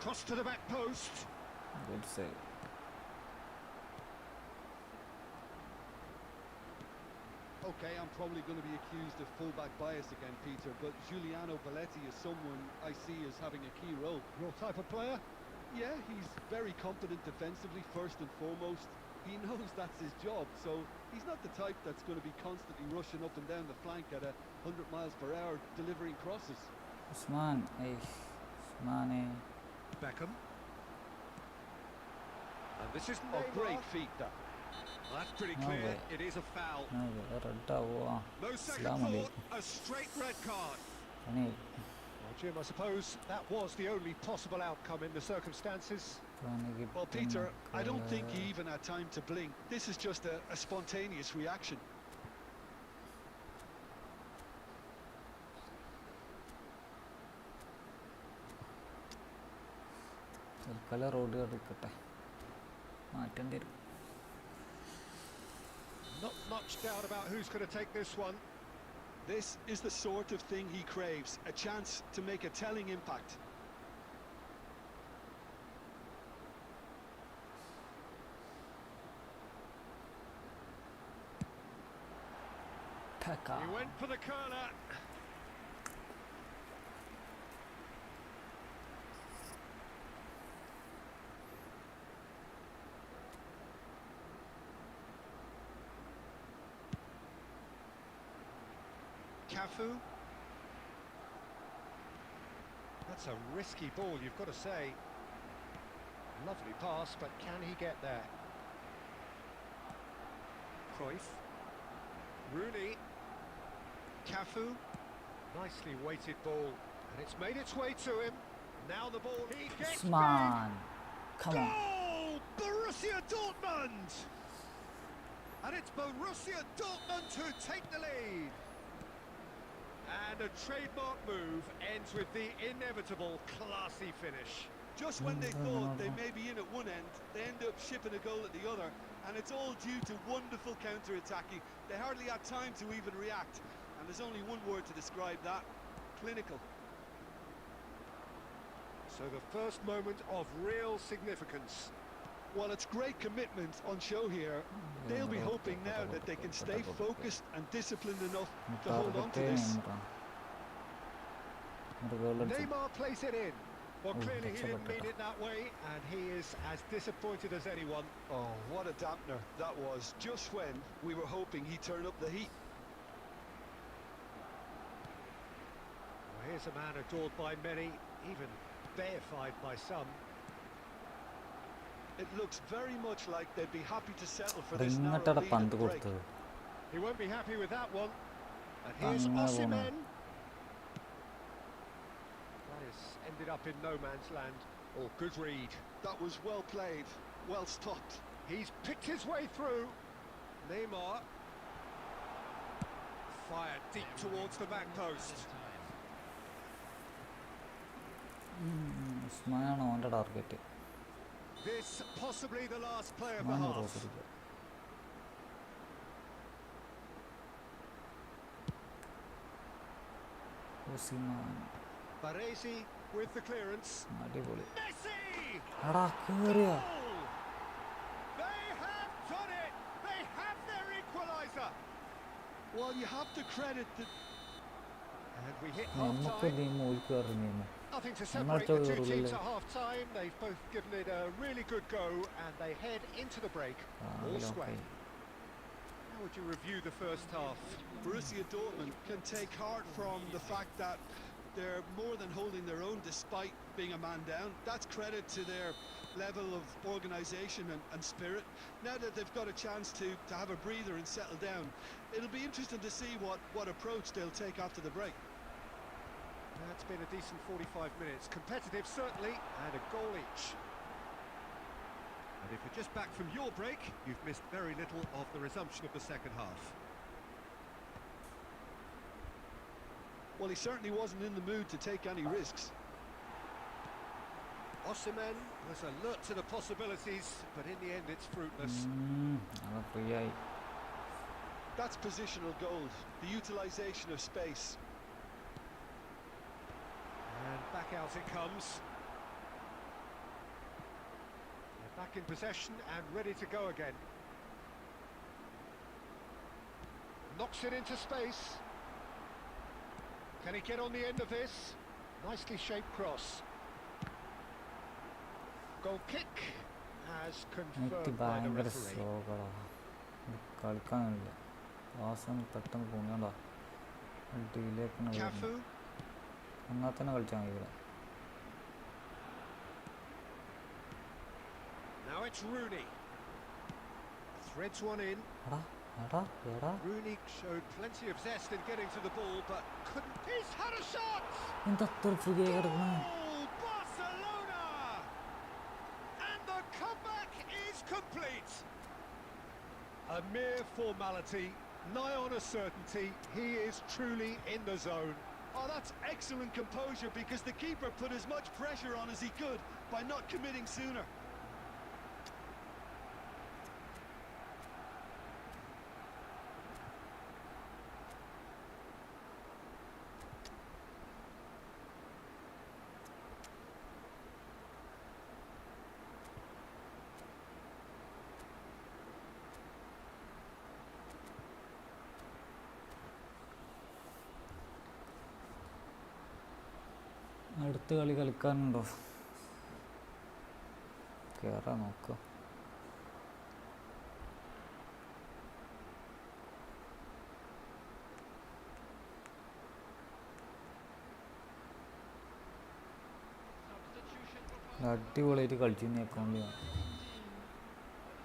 Cross to the back post. Good save. Okay, I'm probably going to be accused of fullback bias again, Peter, but Giuliano Belletti is someone I see as having a key role. Your type of player? Yeah, he's very competent defensively, first and foremost. He knows that's his job, so he's not the type that's going to be constantly rushing up and down the flank at 100 miles per hour, delivering crosses. Usman. Beckham. And this is a great feat, that. Well, that's pretty clear. It is a foul. No second thought, a straight red card. Well, Jim, I suppose that was the only possible outcome in the circumstances. Well, Peter, I don't think he even had time to blink. This is just a spontaneous reaction. Not much doubt about who's going to take this one. This is the sort of thing he craves, a chance to make a telling impact. He went for the curler. Cafu. That's a risky ball, you've got to say. Lovely pass, but can he get there? Cruyff. Rooney. Cafu. Nicely weighted ball, and it's made its way to him. Now the ball, he gets Usman. Come on. Goal! Borussia Dortmund! And it's Borussia Dortmund who take the lead. And a trademark move ends with the inevitable classy finish. Just when they thought they may be in at one end, they end up shipping a goal at the other, and it's all due to wonderful counter-attacking. They hardly had time to even react, and there's only one word to describe that: clinical. So the first moment of real significance. Well, it's great commitment on show here. They'll be hoping now that they can stay focused and disciplined enough to hold on to this. Neymar plays it in. Well, clearly he didn't mean it that way, and he is as disappointed as anyone. Oh, what a dampener that was, just when we were hoping he'd turn up the heat. Well, here's a man adored by many, even deified by some. It looks very much like they'd be happy to settle for this narrow lead at the break. He won't be happy with that one. And here's Anna Osimhen. That has ended up in no man's land. Oh, good read. That was well played, well stopped. He's picked his way through. Neymar. Fired deep towards the back post. ഉസ്മാനാണ് അവൻ്റെ target. This possibly the last play of the half. Usman Baresi with the clearance. അടിപൊളി. Messi! എടാ കേറിയ. They have done it. They have their equaliser. Well, you have to credit the... And we hit നമുക്ക് half-time. നീ മൂൽ കയറുന്നു. Nothing to separate the two teams at half-time. They've both given it a really good go, and they head into the break all square. How would you review the first half? Borussia Dortmund can take heart from the fact that they're more than holding their own despite being a man down. That's credit to their level of organisation and spirit. Now that they've got a chance to have a breather and settle down, it'll be interesting to see what approach they'll take after the break. That's been a decent 45 minutes. Competitive, certainly, and a goal each. And if you're just back from your break, you've missed very little of the resumption of the second half. Well, he certainly wasn't in the mood to take any risks. Osimhen was alert to the possibilities, but in the end it's fruitless. അത് free ആയി. That's positional gold, the utilisation of space. And back out it comes. They're back in possession and ready to go again. Knocks it into space. Can he get on the end of this? Nicely shaped cross. Goal kick as confirmed എനിക്ക് by the ഭയങ്കര referee. സ്ലോകളാ. കളിക്കാനില്ല. വാസന പെട്ടെന്ന് പോകണ്ട. ഡിലേക്ക് Cafu. എന്നാൽ തന്നെ കളിച്ചാൽ മതി ഇവിടെ. Now it's Rooney. Threads one in. എടാ എടാ എടാ Rooney showed plenty of zest in getting to the ball, but couldn't. He's had a shot! എന്താ അത്ര ഫ്രീ ആയി കിടക്കണേ? Goal, Barcelona! And the comeback is complete. A mere formality, nigh on a certainty. He is truly in the zone. Oh, that's excellent composure because the keeper put as much pressure on as he could by not committing sooner. അടുത്ത കളി കളിക്കാനുണ്ടോ? കേറാ നോക്കാം. അടിപൊളിയായിട്ട് കളിച്ചു അക്കൗണ്ടിൽ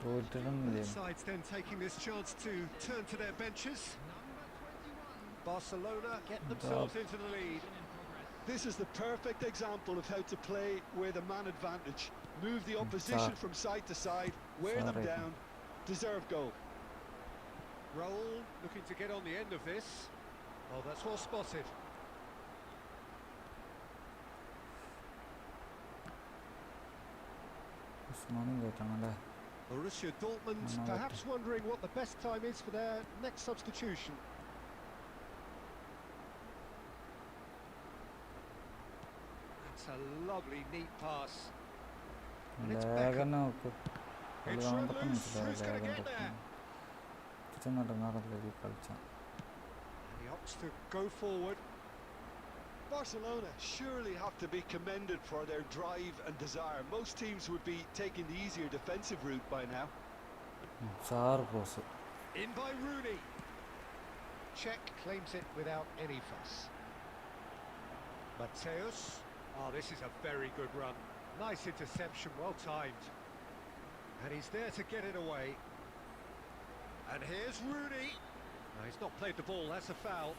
തോറ്റിട്ടൊന്നുമില്ല. Sides then taking this chance to turn to their benches. Barcelona get themselves into the lead. This is the perfect example of how to play with a man advantage. Move the opposition from side to side, wear them down, deserve goal. Raul looking to get on the end of this. Oh, that's well spotted. ഉസ്മാനും കയറ്റണല്ലേ? Borussia Dortmund perhaps wondering what the best time is for their next substitution. That's a lovely neat pass. And it's Beckham. നോക്ക്. It's loose. Who's going to get there? കളിച്ചാൽ And he opts to go forward. Barcelona surely have to be commended for their drive and desire. Most teams would be taking the easier defensive route by now. Sir cross. In by Rooney. Czech claims it without any fuss. Mateus. Oh, this is a very good run. Nice interception, well timed. And he's there to get it away. And here's Rooney. No, he's not played the ball, that's a foul.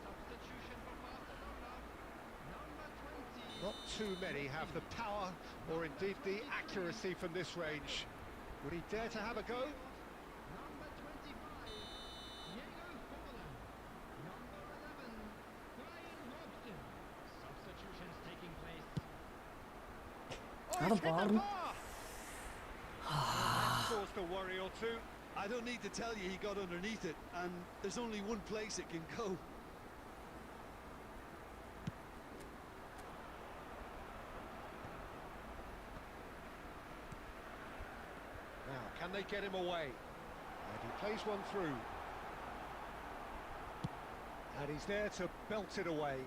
Substitution for Barcelona. Number 20. Not too many have the power or indeed the accuracy from this range. Would he dare to have a go? Number 25. Diego Forlan. Number 11. Brian Robson. Substitutions taking place. Oh, Not he's a hit bar. the bar! That caused a worry or two. I don't need to tell you he got underneath it, and there's only one place it can go. Now, can they get him away? And he plays one through. And he's there to belt it away.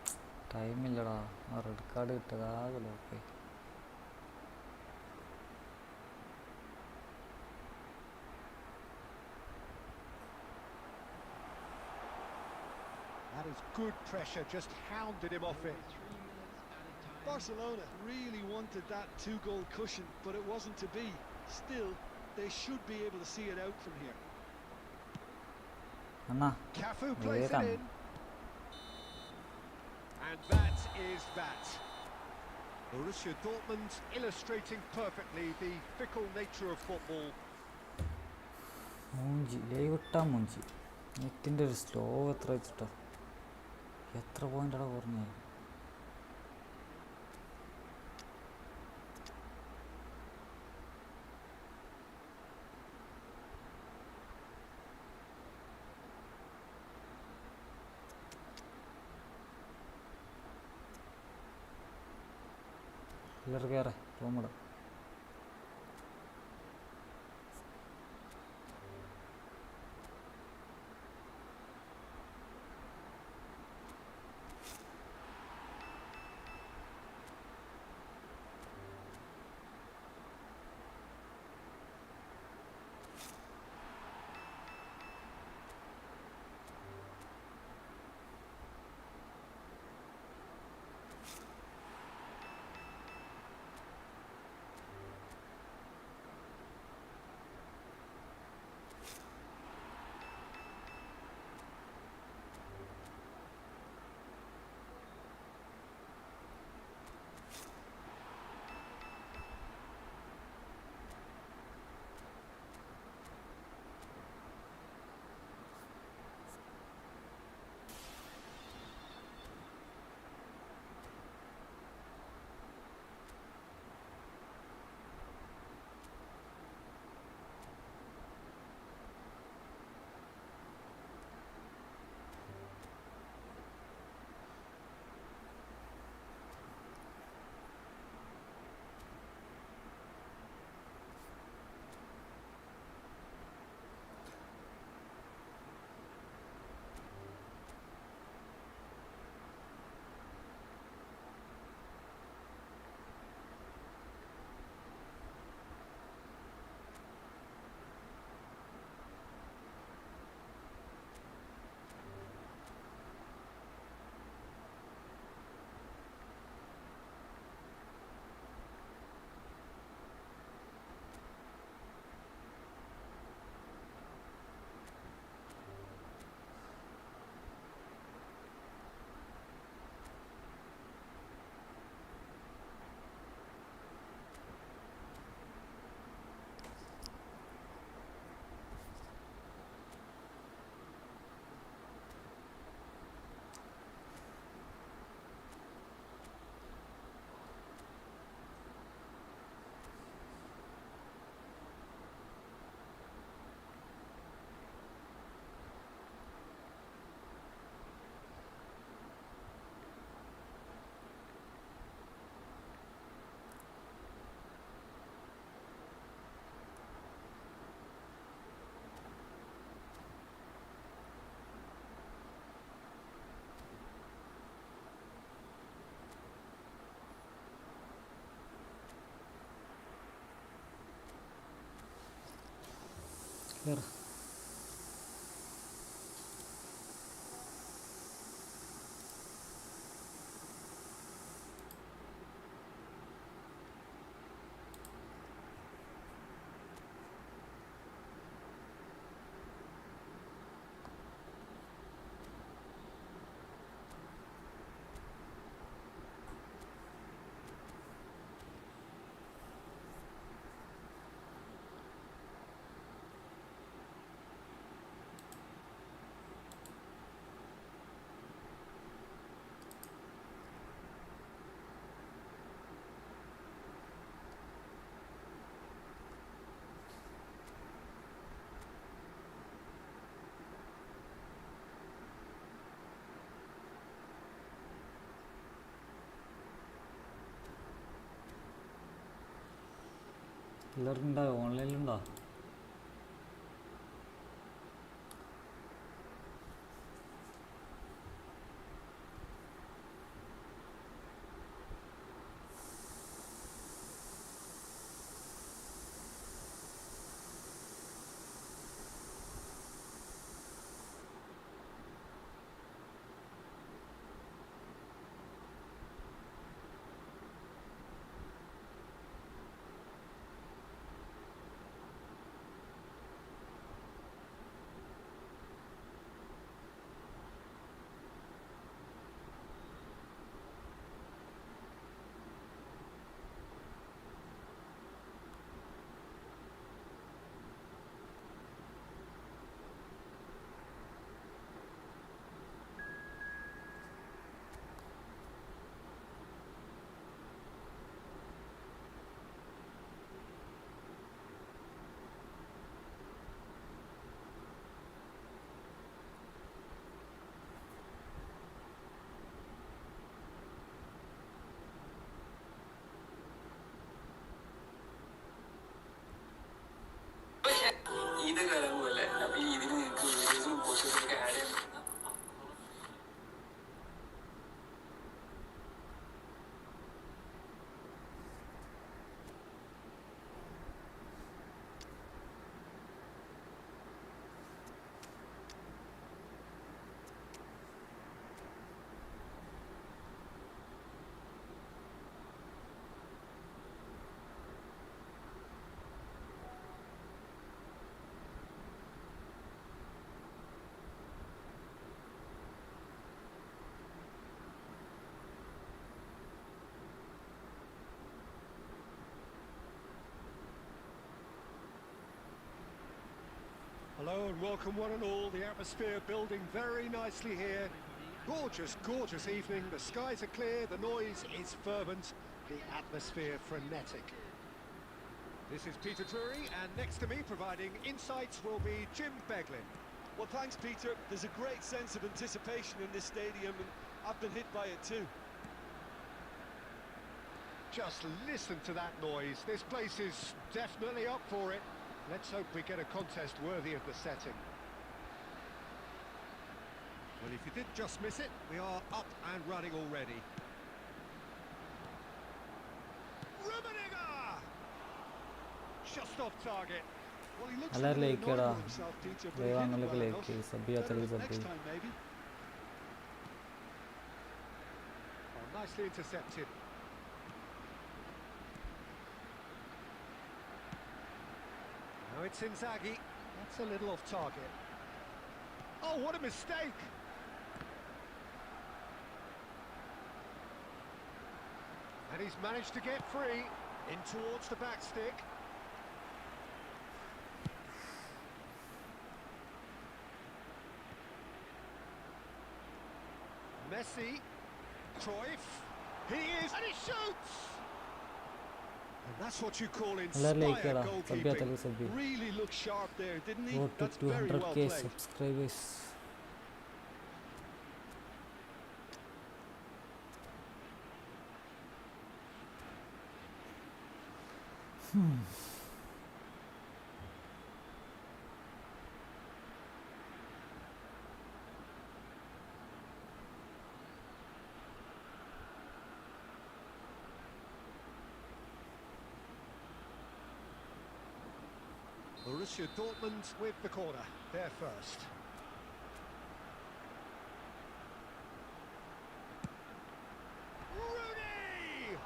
Time ഇല്ലടാ ആ red card കിട്ടതാകെ ലോക്കായി. That is good pressure, just hounded him off it. 3 minutes at a time. Barcelona really wanted that two-goal cushion, but it wasn't to be. Still, they should be able to see it out from here. Anna Cafu plays it വേഗം. in. And that is that. Borussia Dortmund illustrating perfectly the fickle nature of football. മൂഞ്ചി live ഇട്ടാ മൂഞ്ചി. നെറ്റിൻ്റെ ഒരു slow എത്ര വെച്ചിട്ടോ എത്ര പോയിൻ്റാണ് കുറഞ്ഞത്. എല്ലാവരും കയറേ റൂമിടാം. Here. എല്ലാവർക്കും ഓൺലൈനിലുണ്ടോ? ഇത് കലങ്ങുമല്ലേ, അപ്പൊ ഇതിന് നിങ്ങൾക്ക് വീഡിയോസും പോസ്റ്റേഴ്സും ഒക്കെ ആഡ് ചെയ്യാൻ Hello and welcome one and all. The atmosphere building very nicely here. Gorgeous, gorgeous evening. The skies are clear, the noise is fervent, the atmosphere frenetic. This is Peter Drury, and next to me providing insights will be Jim Beglin. Well, thanks, Peter. There's a great sense of anticipation in this stadium, and I've been hit by it too. Just listen to that noise. This place is definitely up for it. Let's hope we get a contest worthy of the setting. Well, if you did just miss it, we are up and running already. Rummenigge! Just off target. Well, he looks a Hello, little like, annoyed with himself, Peter, but he did well enough. Better next time, maybe. Oh, nicely intercepted. Now it's Inzaghi. That's a little off target. Oh, what a mistake! And he's managed to get free in towards the back stick. Messi, Cruyff, he is, and he shoots! And that's what you call inspired goalkeeping. Really looked sharp there, didn't he? Go to That's very well 200k played. subscribers. Borussia Dortmund with the corner. They're first. Rooney!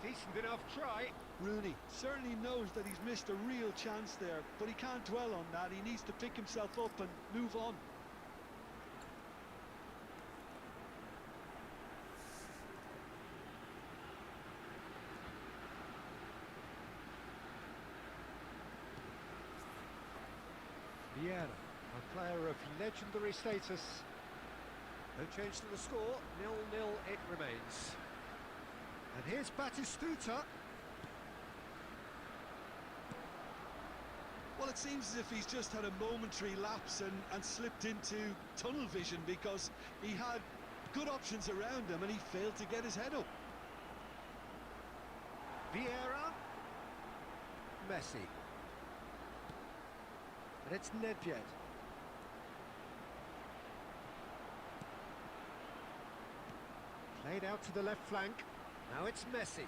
Decent enough try. Rooney certainly knows that he's missed a real chance there, but he can't dwell on that. He needs to pick himself up and move on. Vieira, a player of legendary status. No change to the score, 0-0 it remains. And here's Batistuta. Well, it seems as if he's just had a momentary lapse and slipped into tunnel vision, because he had good options around him and he failed to get his head up. Vieira. Messi. And it's Nedved. Played out to the left flank. Now it's Messi.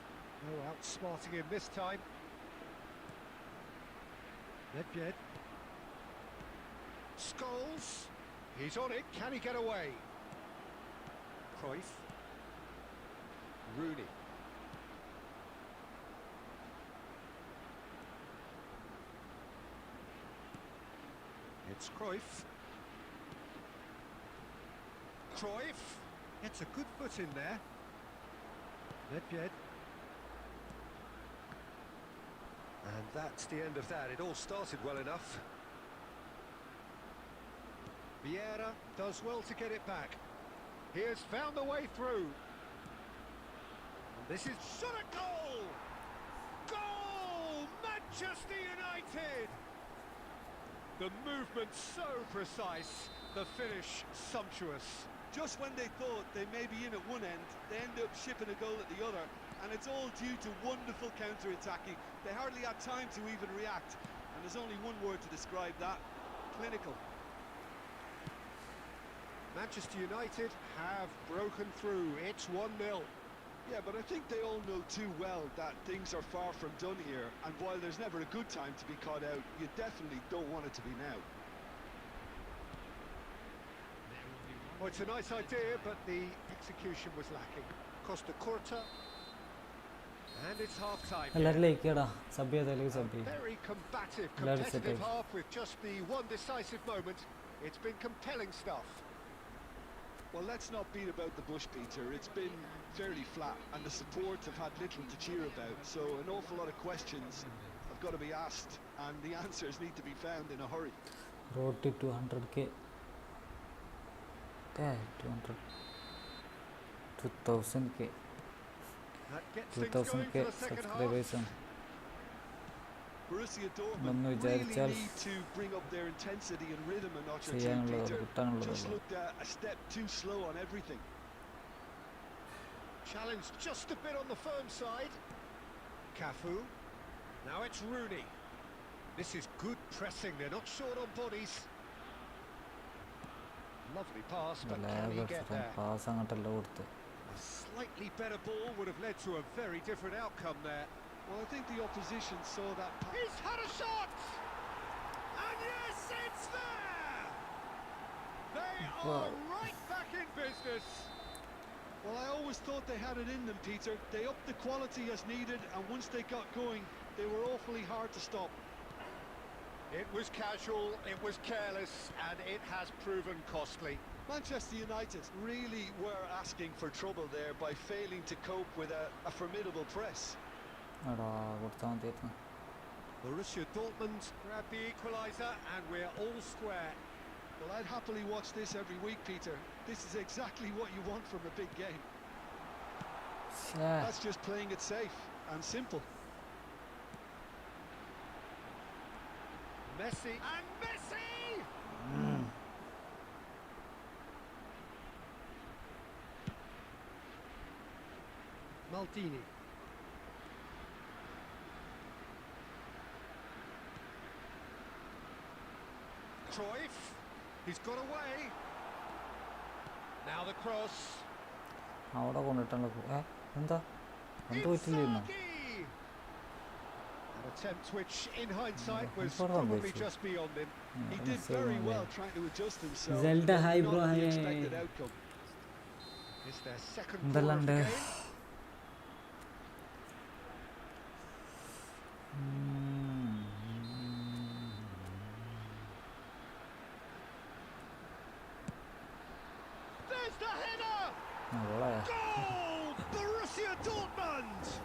No outsmarting him this time. Nedved. Scholes. He's on it. Can he get away? Cruyff. Rooney. It's Cruyff. Cruyff. Gets a good foot in there. Nedved. And that's the end of that. It all started well enough. Vieira does well to get it back. He has found the way through. And this is shot at goal! Goal! Manchester United! The movement so precise, the finish sumptuous. Just when they thought they may be in at one end, they end up shipping a goal at the other, and it's all due to wonderful counter-attacking. They hardly had time to even react, and there's only one word to describe that: clinical. Manchester United have broken through. It's 1-0. Yeah, but I think they all know too well that things are far from done here, and while there's never a good time to be caught out, you definitely don't want it to be now. Well, it's a nice idea, but the execution was lacking. Costa Corta. And it's half-time. Very combative, competitive half with just the one decisive moment. It's been compelling stuff. Well, let's not beat about the bush, Peter. It's been fairly flat, and the support have had little to cheer about. So an awful lot of questions have got to be asked, and the answers need to be found in a hurry. Road to 200k. 2000k. 2000k subscribers. Borussia Dortmund really need to bring up their intensity and rhythm a notch or two, Peter. Just looked a step too slow on everything. Challenged just a bit on the firm side. Cafu. Now it's Rooney. This is good pressing. They're not short on bodies. Lovely pass, but can he get there? A slightly better ball would have led to a very different outcome there. Well, I think the opposition saw that. He's had a shot! And yes, it's there! They are right back in business. Well, I always thought they had it in them, Peter. They upped the quality as needed, and once they got going, they were awfully hard to stop. It was casual, it was careless, and it has proven costly. Manchester United really were asking for trouble there by failing to cope with a formidable press. Borussia Dortmund grab the equaliser, and we're all square. Well, I'd happily watch this every week, Peter. This is exactly what you want from a big game. That's just playing it safe and simple. Messi and Messi! Maldini. Cruyff. He's got away. Now the cross. And An attempt which, in hindsight, was for the probably basic. just beyond him. He did very well trying to adjust himself. Zelda, but hi, not bro, the hi. expected outcome. It's their second corner of the game. There's the header! Goal! Borussia Dortmund!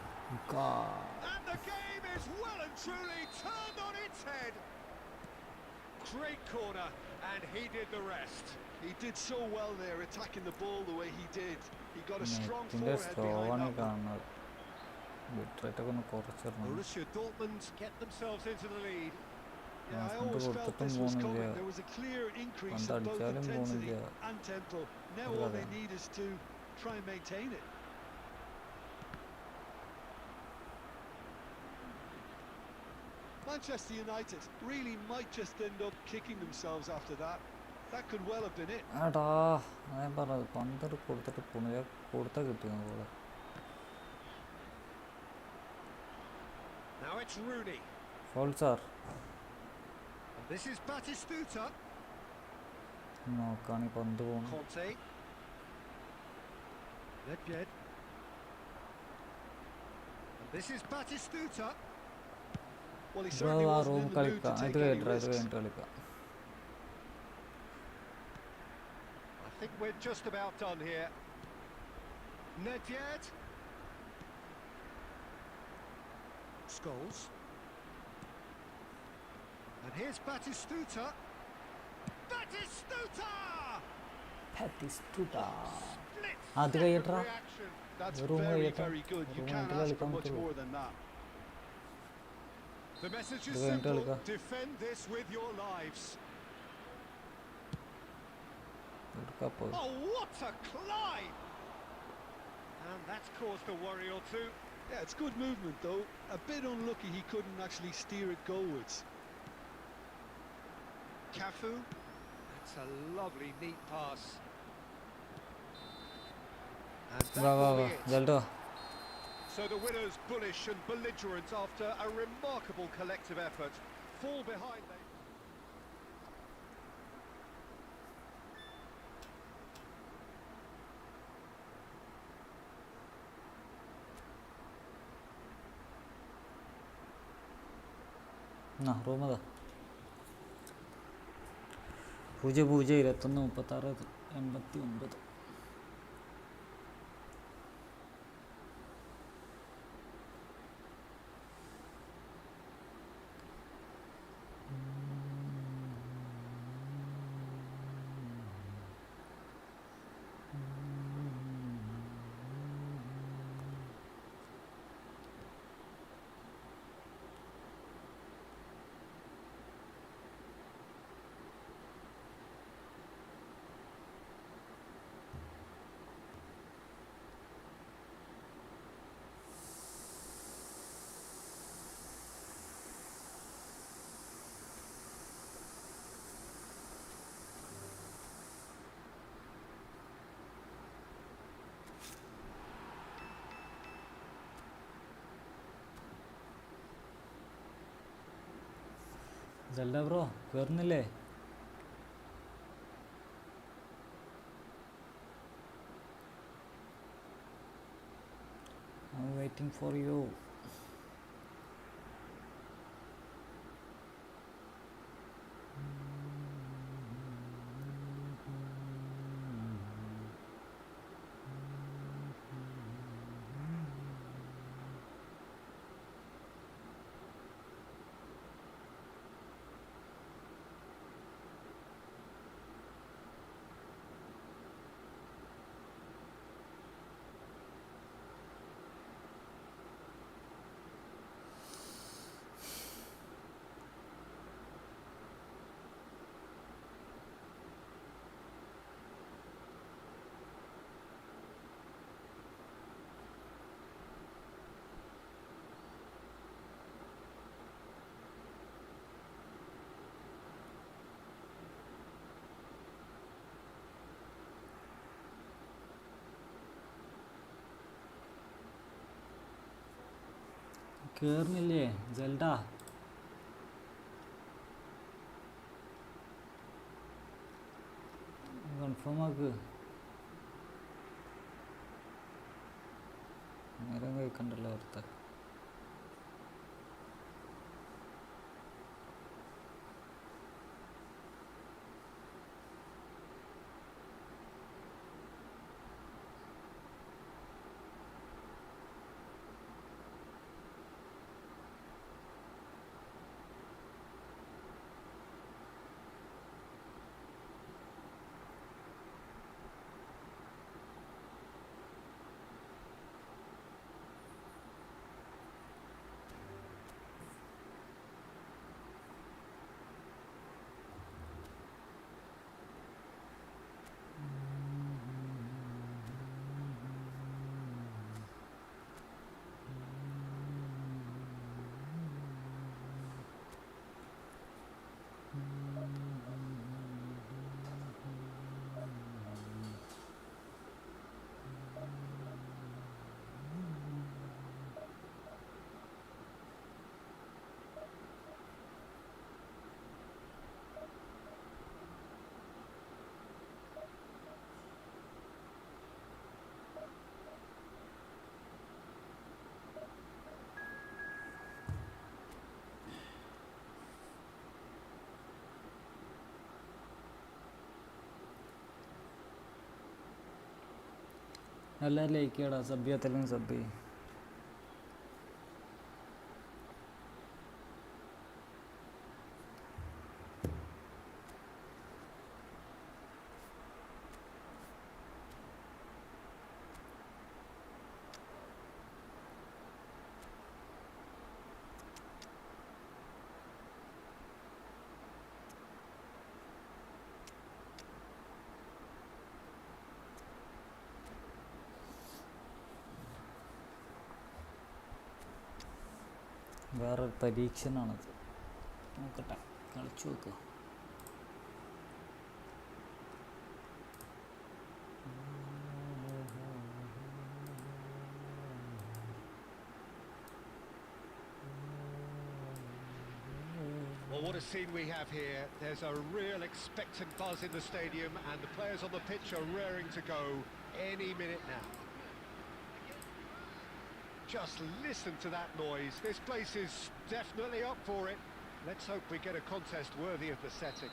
God. And the game is well and truly turned on its head. Great corner, and he did the rest. He did so well there, attacking the ball the way he did. He got a strong ഇതിൻ്റെ forehead slow behind ആണ് that one. കാണുന്നത് ബിട്രേറ്റൊക്കെ ഒന്ന് കുറച്ചിടണം Borussia Dortmund get themselves into the lead. Yeah, I Front always കൊടുത്തിട്ടും felt this was coming. പോകുന്നില്ല. There was a clear increase പന്ത് in both അടിച്ചാലും intensity പോകുന്നില്ല. and tempo. Now all they need is to try and maintain it. Manchester United really might just end up kicking themselves after that. That could well have been it. എടാ ഞാൻ പറഞ്ഞത് പന്ത് കൊടുത്തിട്ട് പോകുന്നില്ല കൊടുത്താൽ കിട്ടിയ പോലെ Now it's Rooney. Foul sir And this is Batistuta. നോക്കാണ് ഈ പന്ത് പോകണം Conte. Nedved. And this is Batistuta. Well, he bro certainly ആ wasn't room in the mood കളിക്കാം to ഇത് take any കഴിഞ്ഞിട്ട് ഇത് risks. കഴിഞ്ഞിട്ട് കളിക്കാം I think we're just about done here. Nedved. Scholes. And here's Batistuta. Batistuta! Batistuta. Split അത് second കഴിയട്ടെടാ. reaction. That's Room very, കഴിയട്ടെ. very good. You Room can't കഴിഞ്ഞിട്ട് ask for കളിക്കാൻ much പറ്റുള്ളൂ more than that. The message is ഇത് കഴിഞ്ഞിട്ട് simple. കളിക്കാം Defend this with your lives. എടുക്കാം പോയി Oh, what a climb! And that's caused a worry or two. Yeah, it's good movement though. A bit unlucky he couldn't actually steer it goalwards. Cafu. That's a lovely, neat pass. And that വാ വാ will വാ be it. ജൽട്ടോ So the winners, bullish and belligerent after a remarkable collective effort, fall behind. ആ room അതാ 00213689. ജൽഡ bro കയറുന്നില്ലേ I'm waiting for you. കേറുന്നില്ലേ ജെൽഡ? Confirm ആക്ക്. നേരം കഴിക്കണ്ടല്ലോ ഓർത്ത്. എല്ലാവരും ലൈക്ക് ചെയ്യടാ, സബ് ചെയ്യാത്തല്ലെങ്കിൽ സബ് ചെയ്യും. വേറൊരു പരീക്ഷണമാണത്. നോക്കട്ടെ, കളിച്ചു നോക്കുക. Well, what a scene we have here. There's a real expectant buzz in the stadium and the players on the pitch are raring to go any minute now. Just listen to that noise. This place is definitely up for it. Let's hope we get a contest worthy of the setting.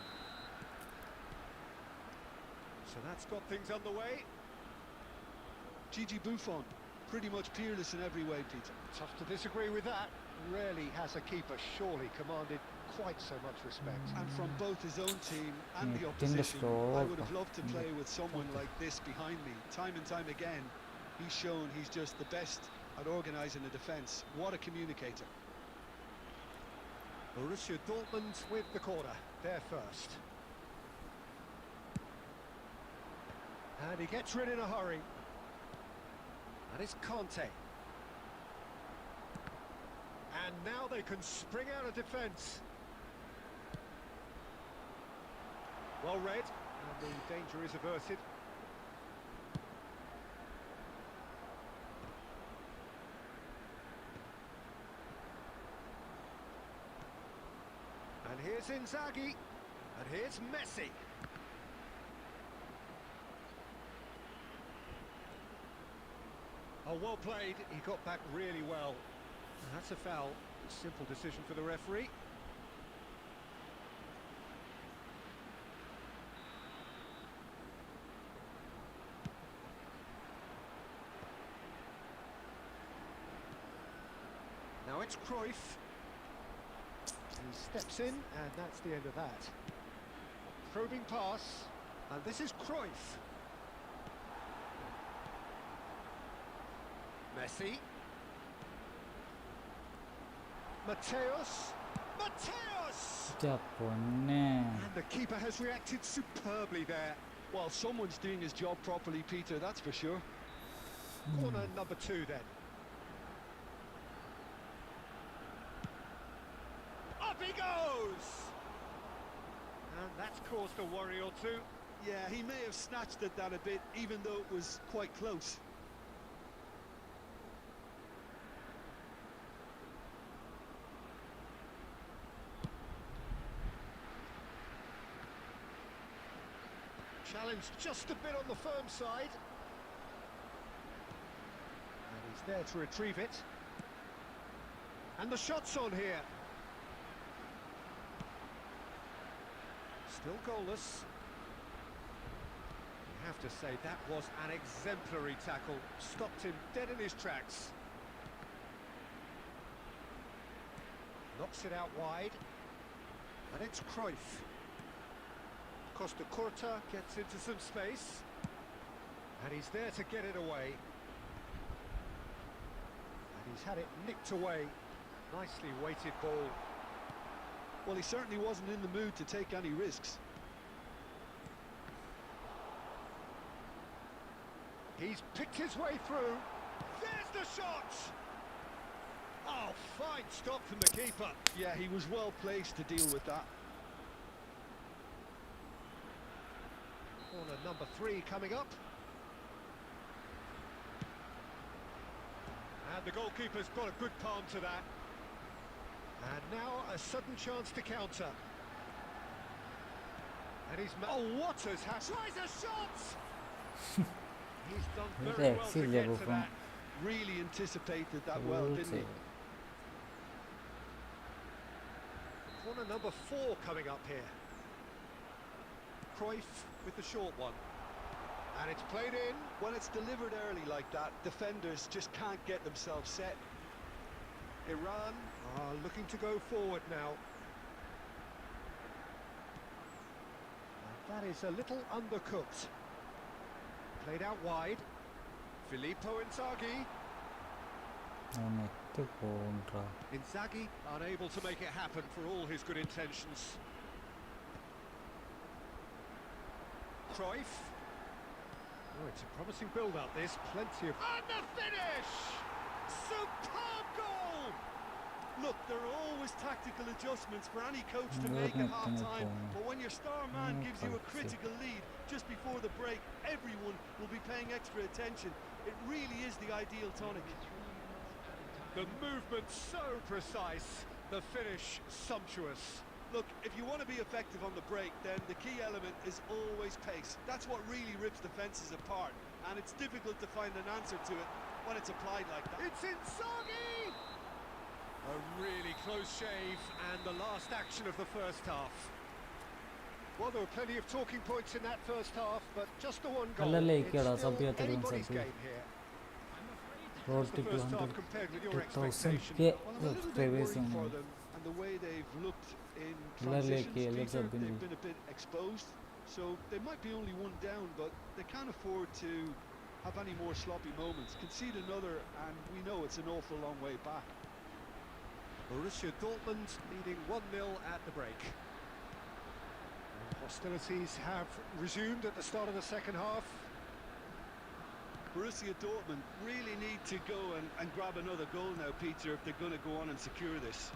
So that's got things underway. Gigi Buffon, pretty much peerless in every way, Peter. Tough to disagree with that. Rarely has a keeper surely commanded quite so much respect. And from both his own team and the opposition, I would have loved to play with someone like this behind me. Time and time again, he's shown he's just the best at organising a defence. What a communicator. Borussia Dortmund with the corner, there first. And he gets rid in a hurry. That is Conte. And now they can spring out of defence. Well read, and the danger is averted. And here's Inzaghi, and here's Messi. Oh, well played, he got back really well. And that's a foul, simple decision for the referee. Now it's Cruyff. He steps in, and that's the end of that. Probing pass, and this is Cruyff. Messi. Mateus. And the keeper has reacted superbly there. Well, someone's doing his job properly, Peter, that's for sure. Corner number 2 then. Up he goes! And that's caused a worry or two. Yeah, he may have snatched at that a bit, even though it was quite close. Challenge just a bit on the firm side. And he's there to retrieve it. And the shot's on here. Still goalless. You have to say that was an exemplary tackle. Stopped him dead in his tracks. Knocks it out wide. And it's Cruyff. Costa Curta gets into some space. And he's there to get it away. And he's had it nicked away. Nicely weighted ball. Well, he certainly wasn't in the mood to take any risks. He's picked his way through. There's the shot! Oh, fine stop from the keeper. Yeah, he was well placed to deal with that. Corner number 3 coming up. And the goalkeeper's got a good palm to that. And now a sudden chance to counter. And he's... Oh, what has happened? Tries a shot! He's done very well to get to that. Really anticipated that well, didn't he? Corner number 4 coming up here. Cruyff with the short one. And it's played in. When it's delivered early like that, defenders just can't get themselves set. Iran are looking to go forward now. And that is a little undercooked. Played out wide. Filippo Inzaghi. Inzaghi unable to make it happen for all his good intentions. Cruyff. Oh, it's a promising build-up, this. Plenty of... And the finish! Superb goal! Look, there are always tactical adjustments for any coach to make at half-time, but when your star man gives you a critical lead just before the break, everyone will be paying extra attention. It really is the ideal tonic. The movement so precise, the finish sumptuous. Look, if you want to be effective on the break, then the key element is always pace. That's what really rips defences apart, and it's difficult to find an answer to it when it's applied like that. It's Inzaghi! A really close shave, and the last action of the first half. Well, there were plenty of talking points in that first half, but just the one goal. It's still anybody's game here. What's the first half compared with your expectation? Well, I'm a little bit worried for them, and the way they've looked in transitions, Peter, they've been a bit exposed, so they might be only one down, but they can't afford to have any more sloppy moments. Concede another, and we know it's an awful long way back. Borussia Dortmund leading 1-0 at the break. And hostilities have resumed at the start of the second half. Borussia Dortmund really need to go and grab another goal now, Peter, if they're going to go on and secure this.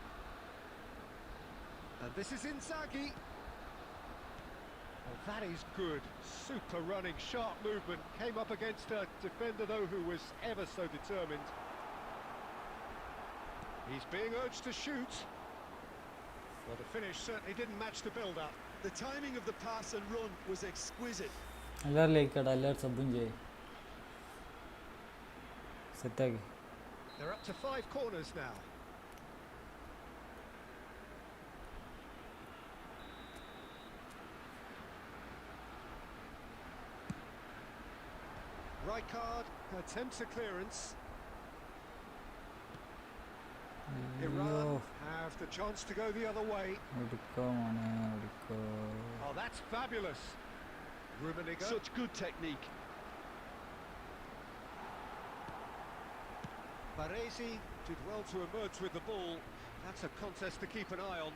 And this is Inzaghi. Well, that is good. Super running, sharp movement. Came up against a defender, though, who was ever so determined. He's being urged to shoot. Well, the finish certainly didn't match the build-up. The timing of the pass and run was exquisite. They're up to 5 corners now. Rijkaard attempts a clearance. Iran have the chance to go the other way. Oh, that's fabulous. Rummenigge. Such good technique. Baresi did well to emerge with the ball. That's a contest to keep an eye on.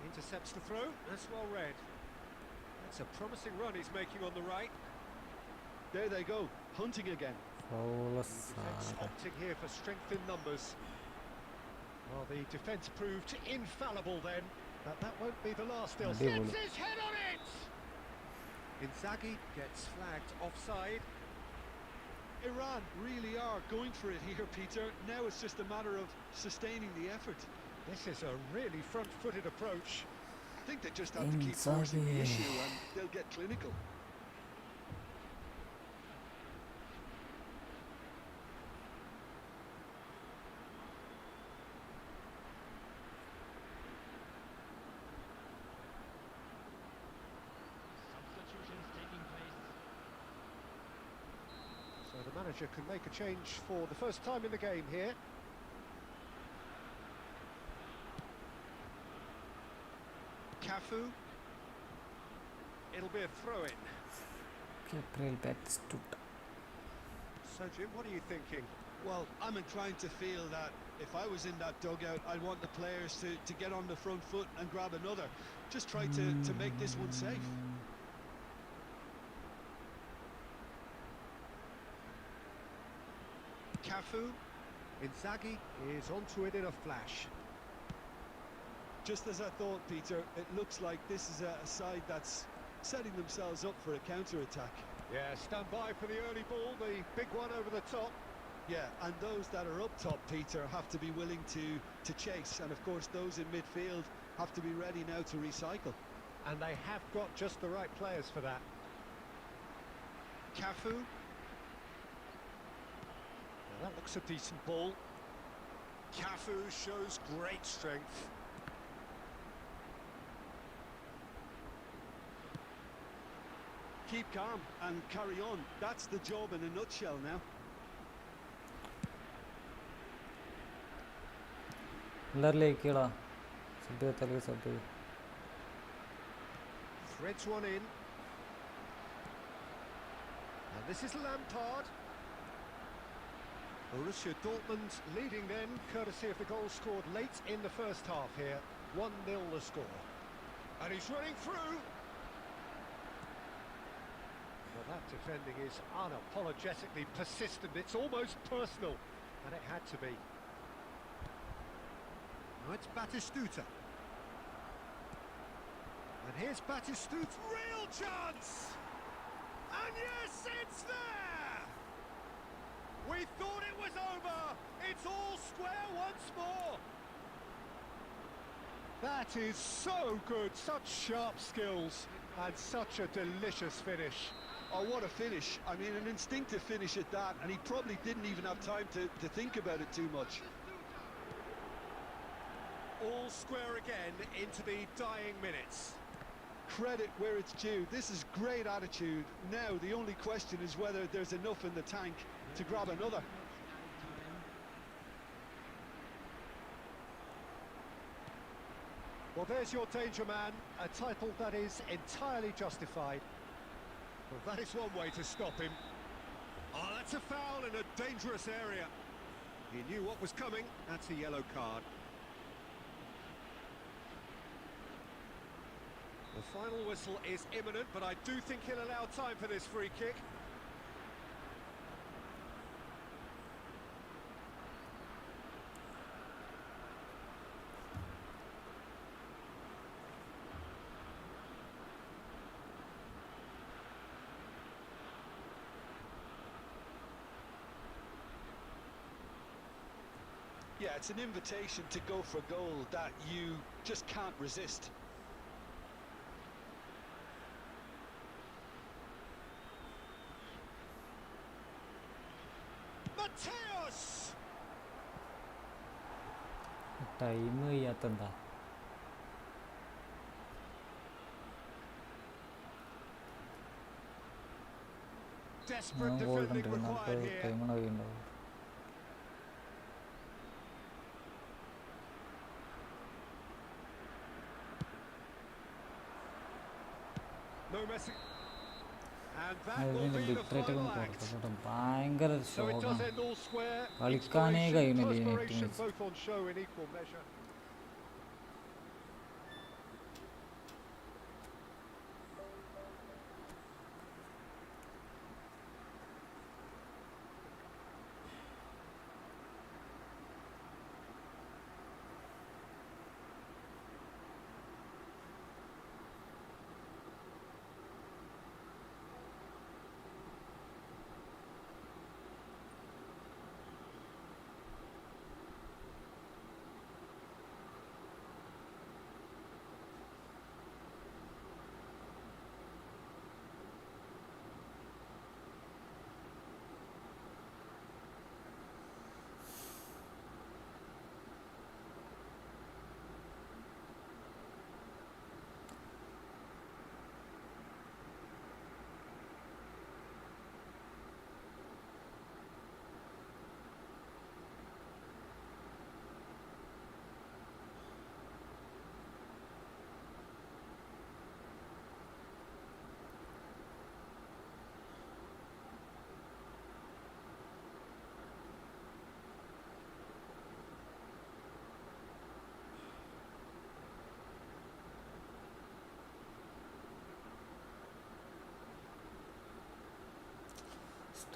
Intercepts the throw. That's well read. That's a promising run he's making on the right. There they go, hunting again. Defence opting here for strength in numbers. Well, the defence proved infallible then, but that won't be the last. They'll sets his head on it! Inzaghi gets flagged offside. Iran really are going for it here, Peter. Now it's just a matter of sustaining the effort. This is a really front-footed approach. think they just have to keep forcing the issue and they'll get clinical. Substitutions taking place. So the manager can make a change for the first time in the game here. Cafu. It'll be a throw-in. So Jim, what are you thinking? Well, I'm inclined to feel that if I was in that dugout, I'd want the players to get on the front foot and grab another. Just try to make this one safe. Cafu. Inzaghi is onto it in a flash. Just as I thought, Peter, it looks like this is a side that's setting themselves up for a counter-attack. Yeah, stand by for the early ball, the big one over the top. Yeah, and those that are up top, Peter, have to be willing to chase. And of course, those in midfield have to be ready now to recycle. And they have got just the right players for that. Cafu. Now that looks a decent ball. Cafu shows great strength. Keep calm and carry on. That's the job in a nutshell now. Threads one in. And this is Lampard. Borussia Dortmund leading then, courtesy of the goal scored late in the first half here. 1-0 the score. And he's running through. Well, that defending is unapologetically persistent. It's almost personal, and it had to be. Now it's Batistuta. And here's Batistuta. Real chance! And yes, it's there! We thought it was over. It's all square once more. That is so good. Such sharp skills and such a delicious finish. Oh, what a finish. I mean, an instinctive finish at that, and he probably didn't even have time to think about it too much. All square again into the dying minutes. Credit where it's due. This is great attitude. Now, the only question is whether there's enough in the tank to grab another. Well, there's your danger man, a title that is entirely justified. Well, that is one way to stop him. Oh, that's a foul in a dangerous area. He knew what was coming. That's a yellow card. The final whistle is imminent, but I do think he'll allow time for this free kick. Yeah, it's an invitation to go for goal that you just can't resist. Mateus! Time ചെയ്യാത്തണ്ട Desperate defending required here. ടൈമാണ് No messing. And that will be the final act. ഭയങ്കര So it does ശോകം end all square. കളിക്കാനേ Inspiration, കഴിയുന്നില്ല ഈ perspiration, teams both on show in equal measure.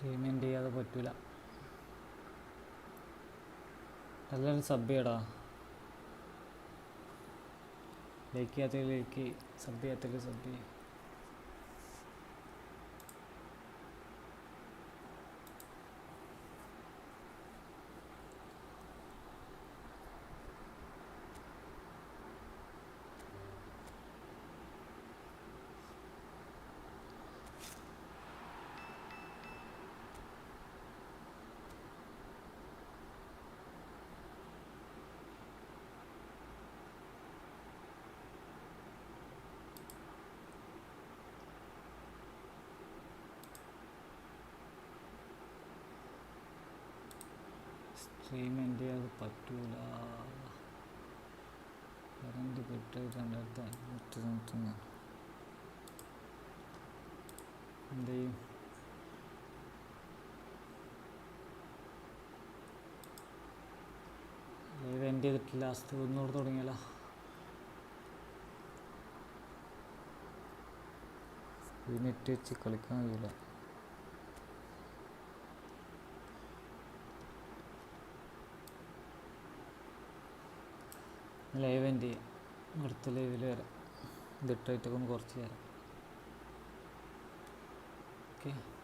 Treatment ചെയ്യാതെ പറ്റില്ല. എല്ലാവരും sub ചെയ്യടാ. Like ചെയ്യാത്ത ലൈക്ക്, സബ് ചെയ്യാത്ത സബ് ചെയ്യും. സ്ട്രീമെൻ്റ് അത് പറ്റൂല. കറണ്ട് പെട്ട് 2500 സംതിങ്. എന്ത് ചെയ്യും? ലൈവ് എൻഡ് ചെയ്തിട്ടില്ല. ലാസ്റ്റ് ഒന്നുകൂടെ തുടങ്ങിയാലോ? നെറ്റ് വെച്ച് കളിക്കാൻ കഴിയില്ല. ലൈവ് എൻഡ് ചെയ്യാം. അടുത്ത ലൈവിൽ വരാം. ഇതിട്ടായിട്ടൊക്കെ ഒന്ന് കുറച്ച് തരാം. ഓക്കെ.